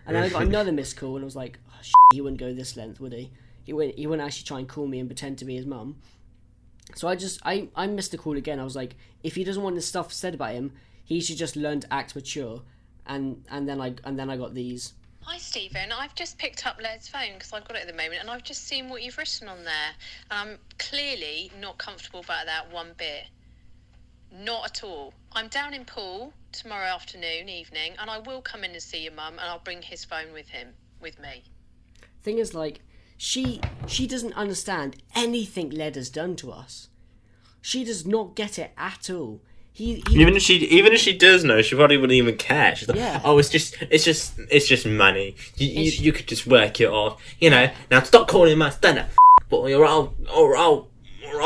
And then I got another missed call, and I was like, oh, he wouldn't go this length, would he? He wouldn't actually try and call me and pretend to be his mum. So I missed the call again. I was like, if he doesn't want this stuff said about him, he should just learn to act mature. And then I got these. Hi Stephen, I've just picked up Led's phone because I've got it at the moment, and I've just seen what you've written on there, and I'm clearly not comfortable about that one bit. Not at all. I'm down in Poole tomorrow evening, and I will come in and see your mum, and I'll bring his phone with me. Thing is, like, she doesn't understand anything Led has done to us. She does not get it at all. Even if she does know, she probably wouldn't even care. She's like, yeah. oh, it's just money. You could just work it off. You know. Now stop calling my stand-up boy, or I'll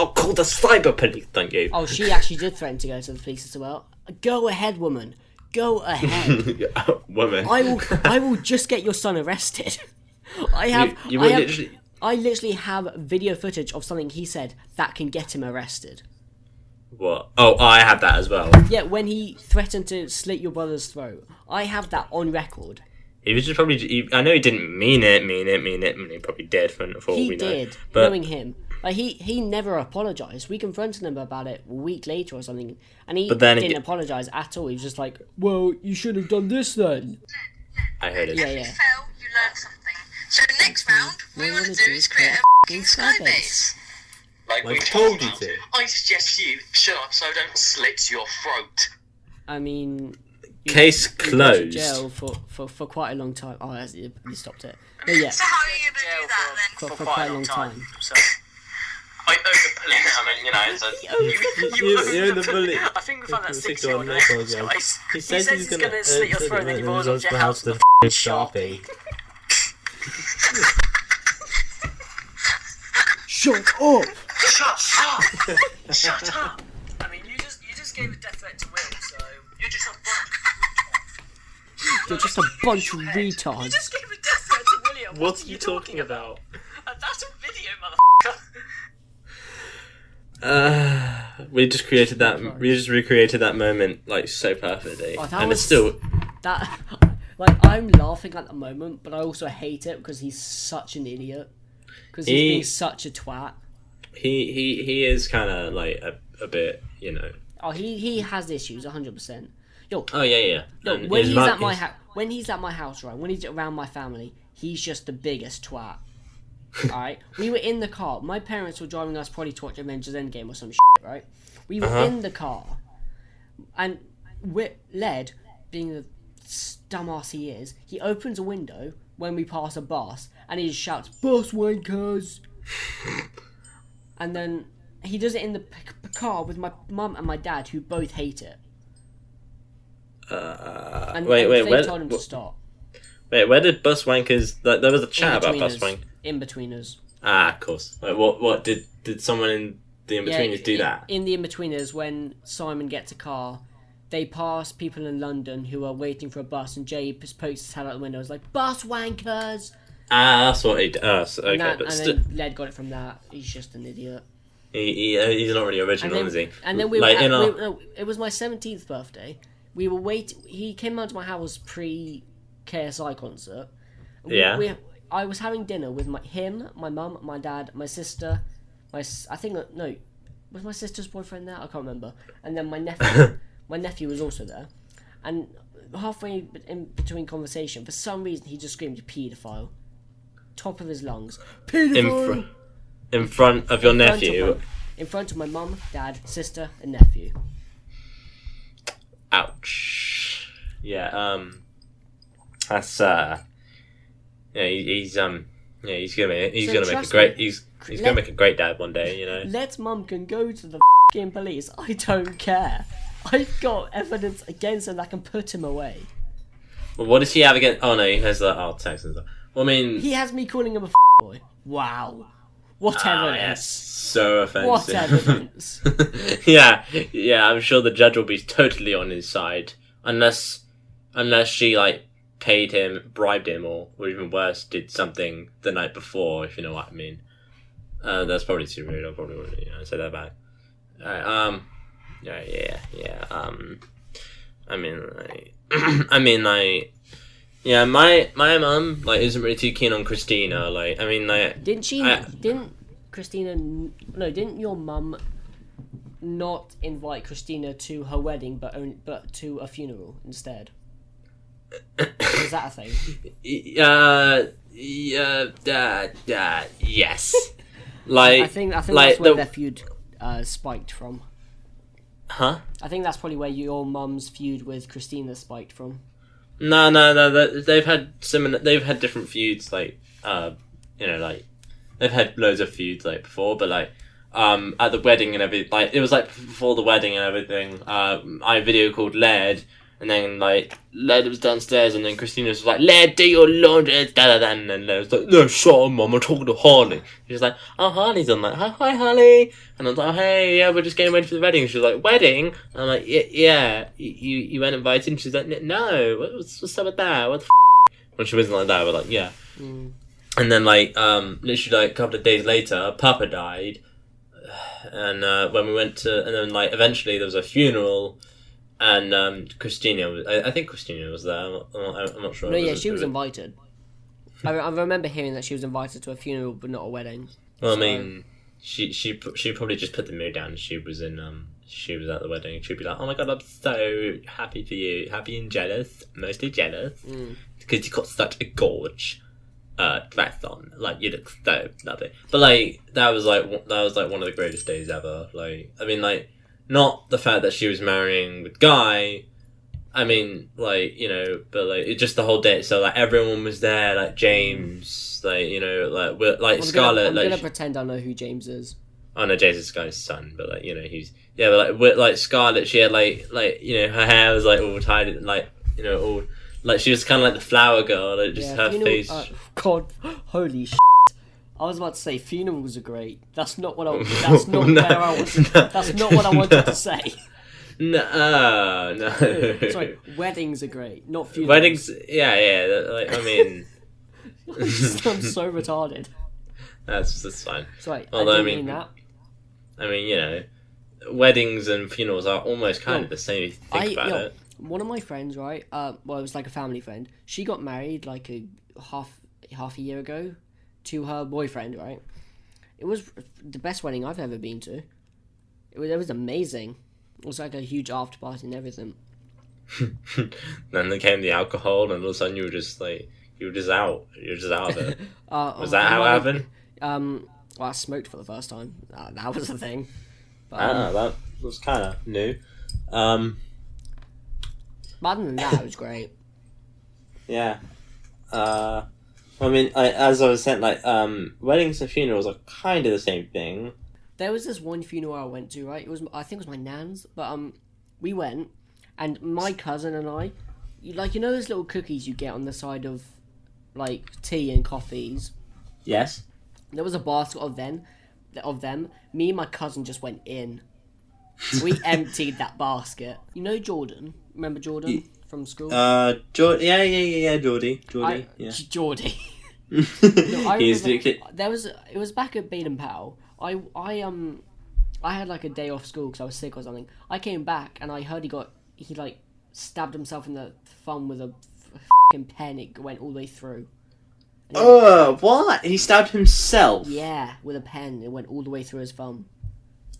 call the cyber police. Thank you. Oh, she actually did threaten to go to the police as well. Go ahead, woman. Go ahead. Woman. I will just get your son arrested. I literally have video footage of something he said that can get him arrested. What? Oh, I have that as well. Yeah, when he threatened to slit your brother's throat. I have that on record. He was just probably... I know he didn't mean it, and he probably did for all we know. He did, but... knowing him. Like, he never apologised. We confronted him about it a week later or something, and he didn't apologise at all. He was just like, well, you should have done this then. I heard it. Yeah. If you fail, you learn something. So next round, what we want to do is create a f***ing skybase. Like we told you to. I suggest you shut up so I don't slit your throat. I mean... Case closed. To jail for quite a long time. Oh, he stopped it. But yeah. So how are you going to do that then? For quite a long time. So, I own the bully now, I mean, you know, so You own the bully. I think we found that 6-year-old Six-year-old reference, guys. guys. He says he's gonna slit your throat, then he rolls onto your house with a Sharpie. Shut up! Shut up! I mean, you just gave a death threat to Will, so you're just a You're just a bunch of You retards. just gave a death threat to William. What are you talking about? That's a video, motherfucker. We just created that. We just recreated that moment like so perfectly, Oh, that and was- it's still. That, like, I'm laughing at the moment, but I also hate it because he's such an idiot. Because he's being such a twat. He is kind of like a bit, you know. Oh, he has issues, 100%. Yo, Oh yeah. yo, And when his he's mum- at my his- when he's at my house, right? When he's around my family, he's just the biggest twat. Alright? We were in the car. My parents were driving us probably to watch Avengers Endgame or some shit, right? We were in the car. And Led, being the dumbass he is, he opens a window when we pass a bus and he just shouts, "Bus wankers!" And then he does it in the car with my mum and my dad, who both hate it. And wait, they where? told him to stop. Wait, where did bus wankers? Like, there was a chat about bus In-betweeners. wank. In-betweeners. Ah, of course. Like, what did someone in the in-betweeners do that? In the in-betweeners, when Simon gets a car, they pass people in London who are waiting for a bus, and Jay just pokes his head out the window. It's like, "Bus wankers!" Ah, that's what he did. Okay, And, that, but and still, then Led got it from that. He's just an idiot. he's not really original, is he? And then we like, were in our... no, it was my 17th birthday. We were he came out to my house pre-KSI concert. Yeah. I was having dinner with him, my mum, my dad, my sister, was my sister's boyfriend there? I can't remember. And then my nephew. My nephew was also there. And halfway in between conversation, for some reason, he just screamed, "Paedophile." Top of his lungs. Paedophile! In front of your nephew. In front of my mum, dad, sister, and nephew. Ouch. Yeah. That's yeah. He's gonna make a great dad one day. You know. Let's mum can go to the f***ing police. I don't care. I've got evidence against him that can put him away. Well, what does he have against? Oh no, he has the text and stuff. Well, I mean, He has me calling him a boy. Wow. What yes, evidence? so offensive. What evidence? yeah. I'm sure the judge will be totally on his side, unless she like paid him, bribed him, or even worse, did something the night before. If you know what I mean. That's probably too rude. I probably wouldn't say that back. Alright, yeah. Yeah, my mum like isn't really too keen on Christina. Like, I mean, like, Didn't your mum not invite Christina to her wedding, but to a funeral instead? Is that a thing? Yes. Like, I think like that's where their feud spiked from. Huh? I think that's probably where your mum's feud with Christina spiked from. No. They've had different feuds. Like, like they've had loads of feuds like before, but like, at the wedding and everything. Like, it was like before the wedding and everything. I video called Led, and then like Led was downstairs, and then Christina was like, "Led, do your laundry," and then Led was like, "No, shut up, Mum. I'm talking to Harley." She was like, "Oh, Harley's on that. Hi, Harley." And I was like, "Oh, hey, yeah, we're just getting ready for the wedding." She was like, "Wedding?" And I'm like, "Yeah. You weren't invited?" And she's like, "No. What's up with that? What the f-?" When she wasn't like that, we're like, "Yeah." Mm. And then like literally like a couple of days later, Papa died, and when we went to, and then like eventually there was a funeral. And Christina was, I think Christina was there. I'm not sure. No, yeah, she was invited. I remember hearing that she was invited to a funeral, but not a wedding. Well, So- I mean, she probably just put the mood down. She was at the wedding. She'd be like, "Oh my god, I'm so happy for you, happy and jealous, mostly jealous, because you got such a gorge dress on. Like, you look so lovely." But like that was like one of the greatest days ever. Like, I mean, like. Not the fact that she was marrying with Guy, I mean, like, you know, but like it just the whole day. So like everyone was there, like James, like, you know, like Scarlett. I'm gonna pretend I know who James is. Oh no, Jason's guy's son, but like but like with like Scarlett, she had like her hair was like all tied, like all like she was kind of like the flower girl, like just her face. God, holy shit! I was about to say funerals are great. That's not what I. That's not where I was. That's not what I wanted to say. No. Sorry, weddings are great, not funerals. Weddings, yeah. Like I mean, I'm so retarded. That's fine. Sorry, Although, I didn't mean that. I mean, weddings and funerals are almost kind of the same if you think about it. One of my friends, right? Well, it was like a family friend. She got married like a half a year ago to her boyfriend, right? It was the best wedding I've ever been to. It was amazing. It was like a huge after party and everything. Then there came the alcohol, and all of a sudden you were just out. You were just out of it. Was that how it happened? Well, I smoked for the first time. That was the thing. But, that was kind of new. Other than that, it was great. Yeah. I mean, as I was saying, like, weddings and funerals are kind of the same thing. There was this one funeral I went to, right? I think it was my nan's, but we went, and my cousin and I, those little cookies you get on the side of, like, tea and coffees. Yes. There was a basket of them. Me and my cousin just went in. We emptied that basket. You know Jordan? Remember Jordan from school? Yeah, Geordie. Yeah. Geordie. No, I remember, it was back at Baden Powell. I had like a day off school because I was sick or something. I came back and I heard he like stabbed himself in the thumb with a fucking pen. It went all the way through. What? He stabbed himself? Yeah, with a pen. It went all the way through his thumb.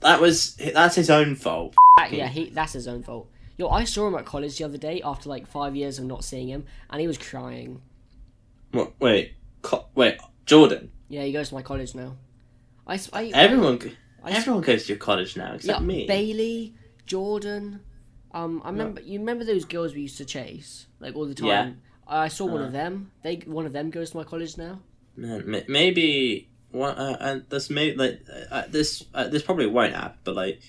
That's his own fault. Yeah, that's his own fault. Yo, I saw him at college the other day after like 5 years of not seeing him, and he was crying. What? Wait, Jordan? Yeah, he goes to my college now. Everyone goes to your college now, except me. Bailey, Jordan. I remember. You remember those girls we used to chase like all the time? Yeah. I saw one of them. One of them goes to my college now. Man, maybe this probably won't happen. But like,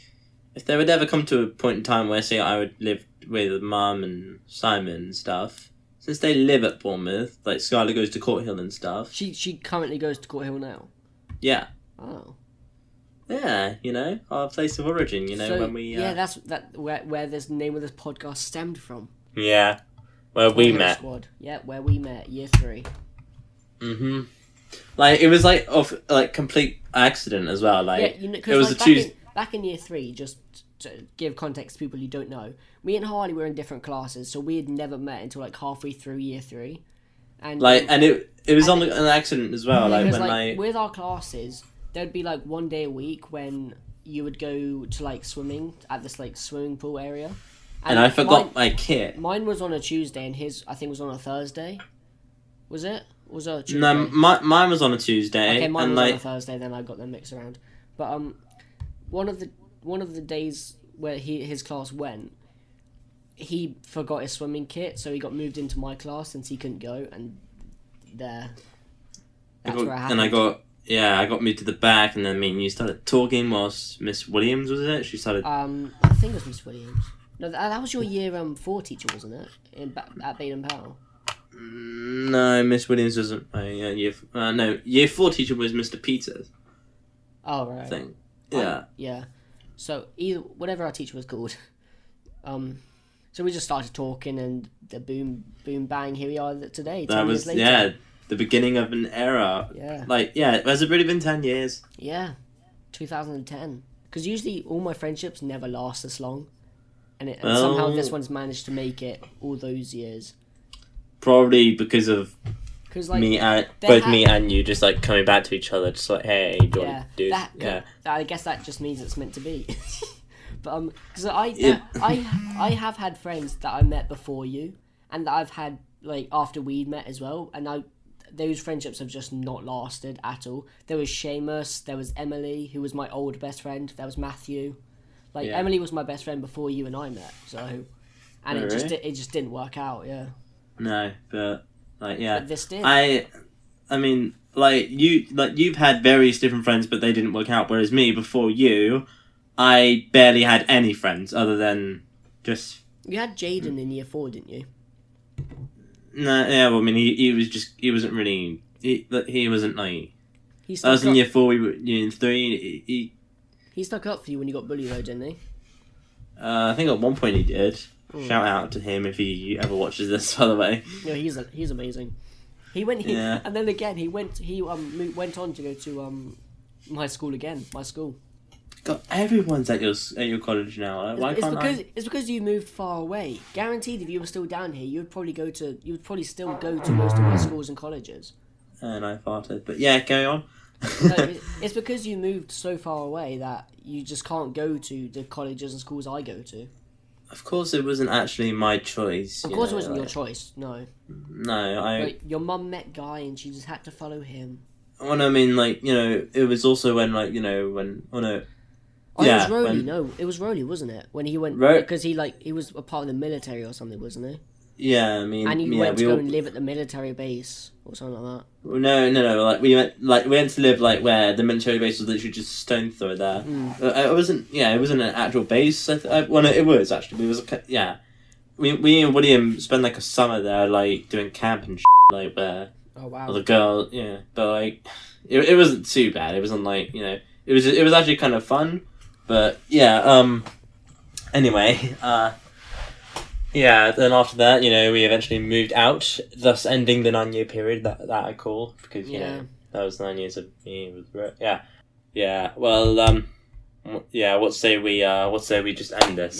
if there would ever come to a point in time where, say, I would live with Mum and Simon and stuff, since they live at Bournemouth, like Skylar goes to Courthill and stuff. She currently goes to Courthill now. Yeah. Oh. Yeah, our place of origin. So, when we that's where this name of this podcast stemmed from. Yeah. Where we met. Squad. Yeah, where we met, year 3. Mm-hmm. Like, it was, like, complete accident as well. Like, yeah, it was back in year 3, just to give context to people who don't know, me and Harley were in different classes, so we had never met until, like, halfway through year 3. And it was on an accident as well. Like, when with our classes, there'd be, like, one day a week when you would go to, like, swimming at this, like, swimming pool area. And I forgot my kit. Mine was on a Tuesday, and his, I think, was on a Thursday. Was it? Was it a Tuesday? No, mine was on a Tuesday. Okay, mine was on a Thursday. Then I got them mixed around. But one of the days where his class went, he forgot his swimming kit, so he got moved into my class since he couldn't go, and that's where I happened. And I got moved to the back, and then me and you started talking whilst Miss Williams, was it? She started. I think it was Miss Williams. No, that was your year 4 teacher, wasn't it? At Baden Powell. No, Miss Williams wasn't. Year 4 teacher was Mr. Peters. Oh right. I think. Yeah. Yeah. So whatever our teacher was called. So we just started talking, and the boom bang, here we are today. 10 years later. The beginning of an era. Yeah. Has it really been 10 years? Yeah, 2010. Because usually all my friendships never last this long. And somehow this one's managed to make it all those years. Probably because of like, me and you just like coming back to each other, just like, hey, do you want to do? I guess that just means it's meant to be. But because I have had friends that I met before you, and that I've had like after we'd met as well, and those friendships have just not lasted at all. There was Seamus, there was Emily, who was my old best friend. There was Matthew. Emily was my best friend before you and I met, it just didn't work out. Yeah. No, but But this did. I mean, you've had various different friends, but they didn't work out. Whereas me, before you, I barely had any friends other than just. You had Jaden in year 4, didn't you? No, yeah. Well, I mean, he wasn't really. He wasn't like. I was in year 4. We were in 3. He stuck up for you when you got bullied, though, didn't he? I think at one point he did. Shout out to him if he ever watches this, by the way. Yeah, he's amazing. He went, and then again he went on to go to my school again. My school. God, everyone's at your college now. Like, It's because you moved far away. Guaranteed, if you were still down here, you would probably still go to most of my schools and colleges. And I farted, but yeah, carry on. No, it's because you moved so far away that you just can't go to the colleges and schools I go to. Of course, it wasn't actually my choice. Of course, it wasn't your choice. No. No, your mum met Guy, and she just had to follow him. Well, I mean, it was also when, Oh, yeah, it was Rowley. It was Rowley, wasn't it? When he went because he was a part of the military or something, wasn't he? Yeah, I mean, and he went to go and live at the military base or something like that. No. We went to live where the military base was literally just a stone throw there. It wasn't. Yeah, it wasn't an actual base. It was actually. It was. Yeah, we and William spent a summer there, doing camp and where. Oh wow. Well, the girl, yeah, but it wasn't too bad. It wasn't it was actually kind of fun, but yeah. Anyway, yeah, then after that, we eventually moved out, thus ending the 9-year period that I call, because, that was 9 years of me with yeah. Yeah, well, what say we just end this?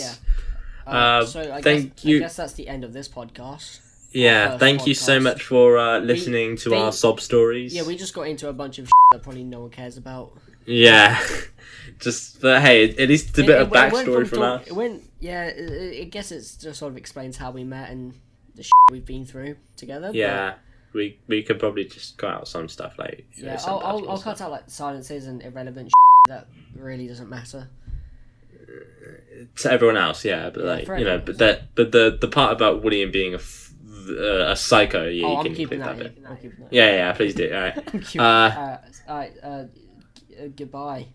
Yeah. So I guess that's the end of this podcast. Yeah, thank you so much for listening to our sob stories. Yeah, we just got into a bunch of that probably no one cares about. Yeah. But hey, at least it's a bit of backstory from us. I guess it just sort of explains how we met and the we've been through together. Yeah, but we could probably just cut out some stuff I'll cut out silences and irrelevant that really doesn't matter to everyone else. Yeah, but but the part about William being a psycho, you can keep that bit. Yeah, please do. All right. Goodbye.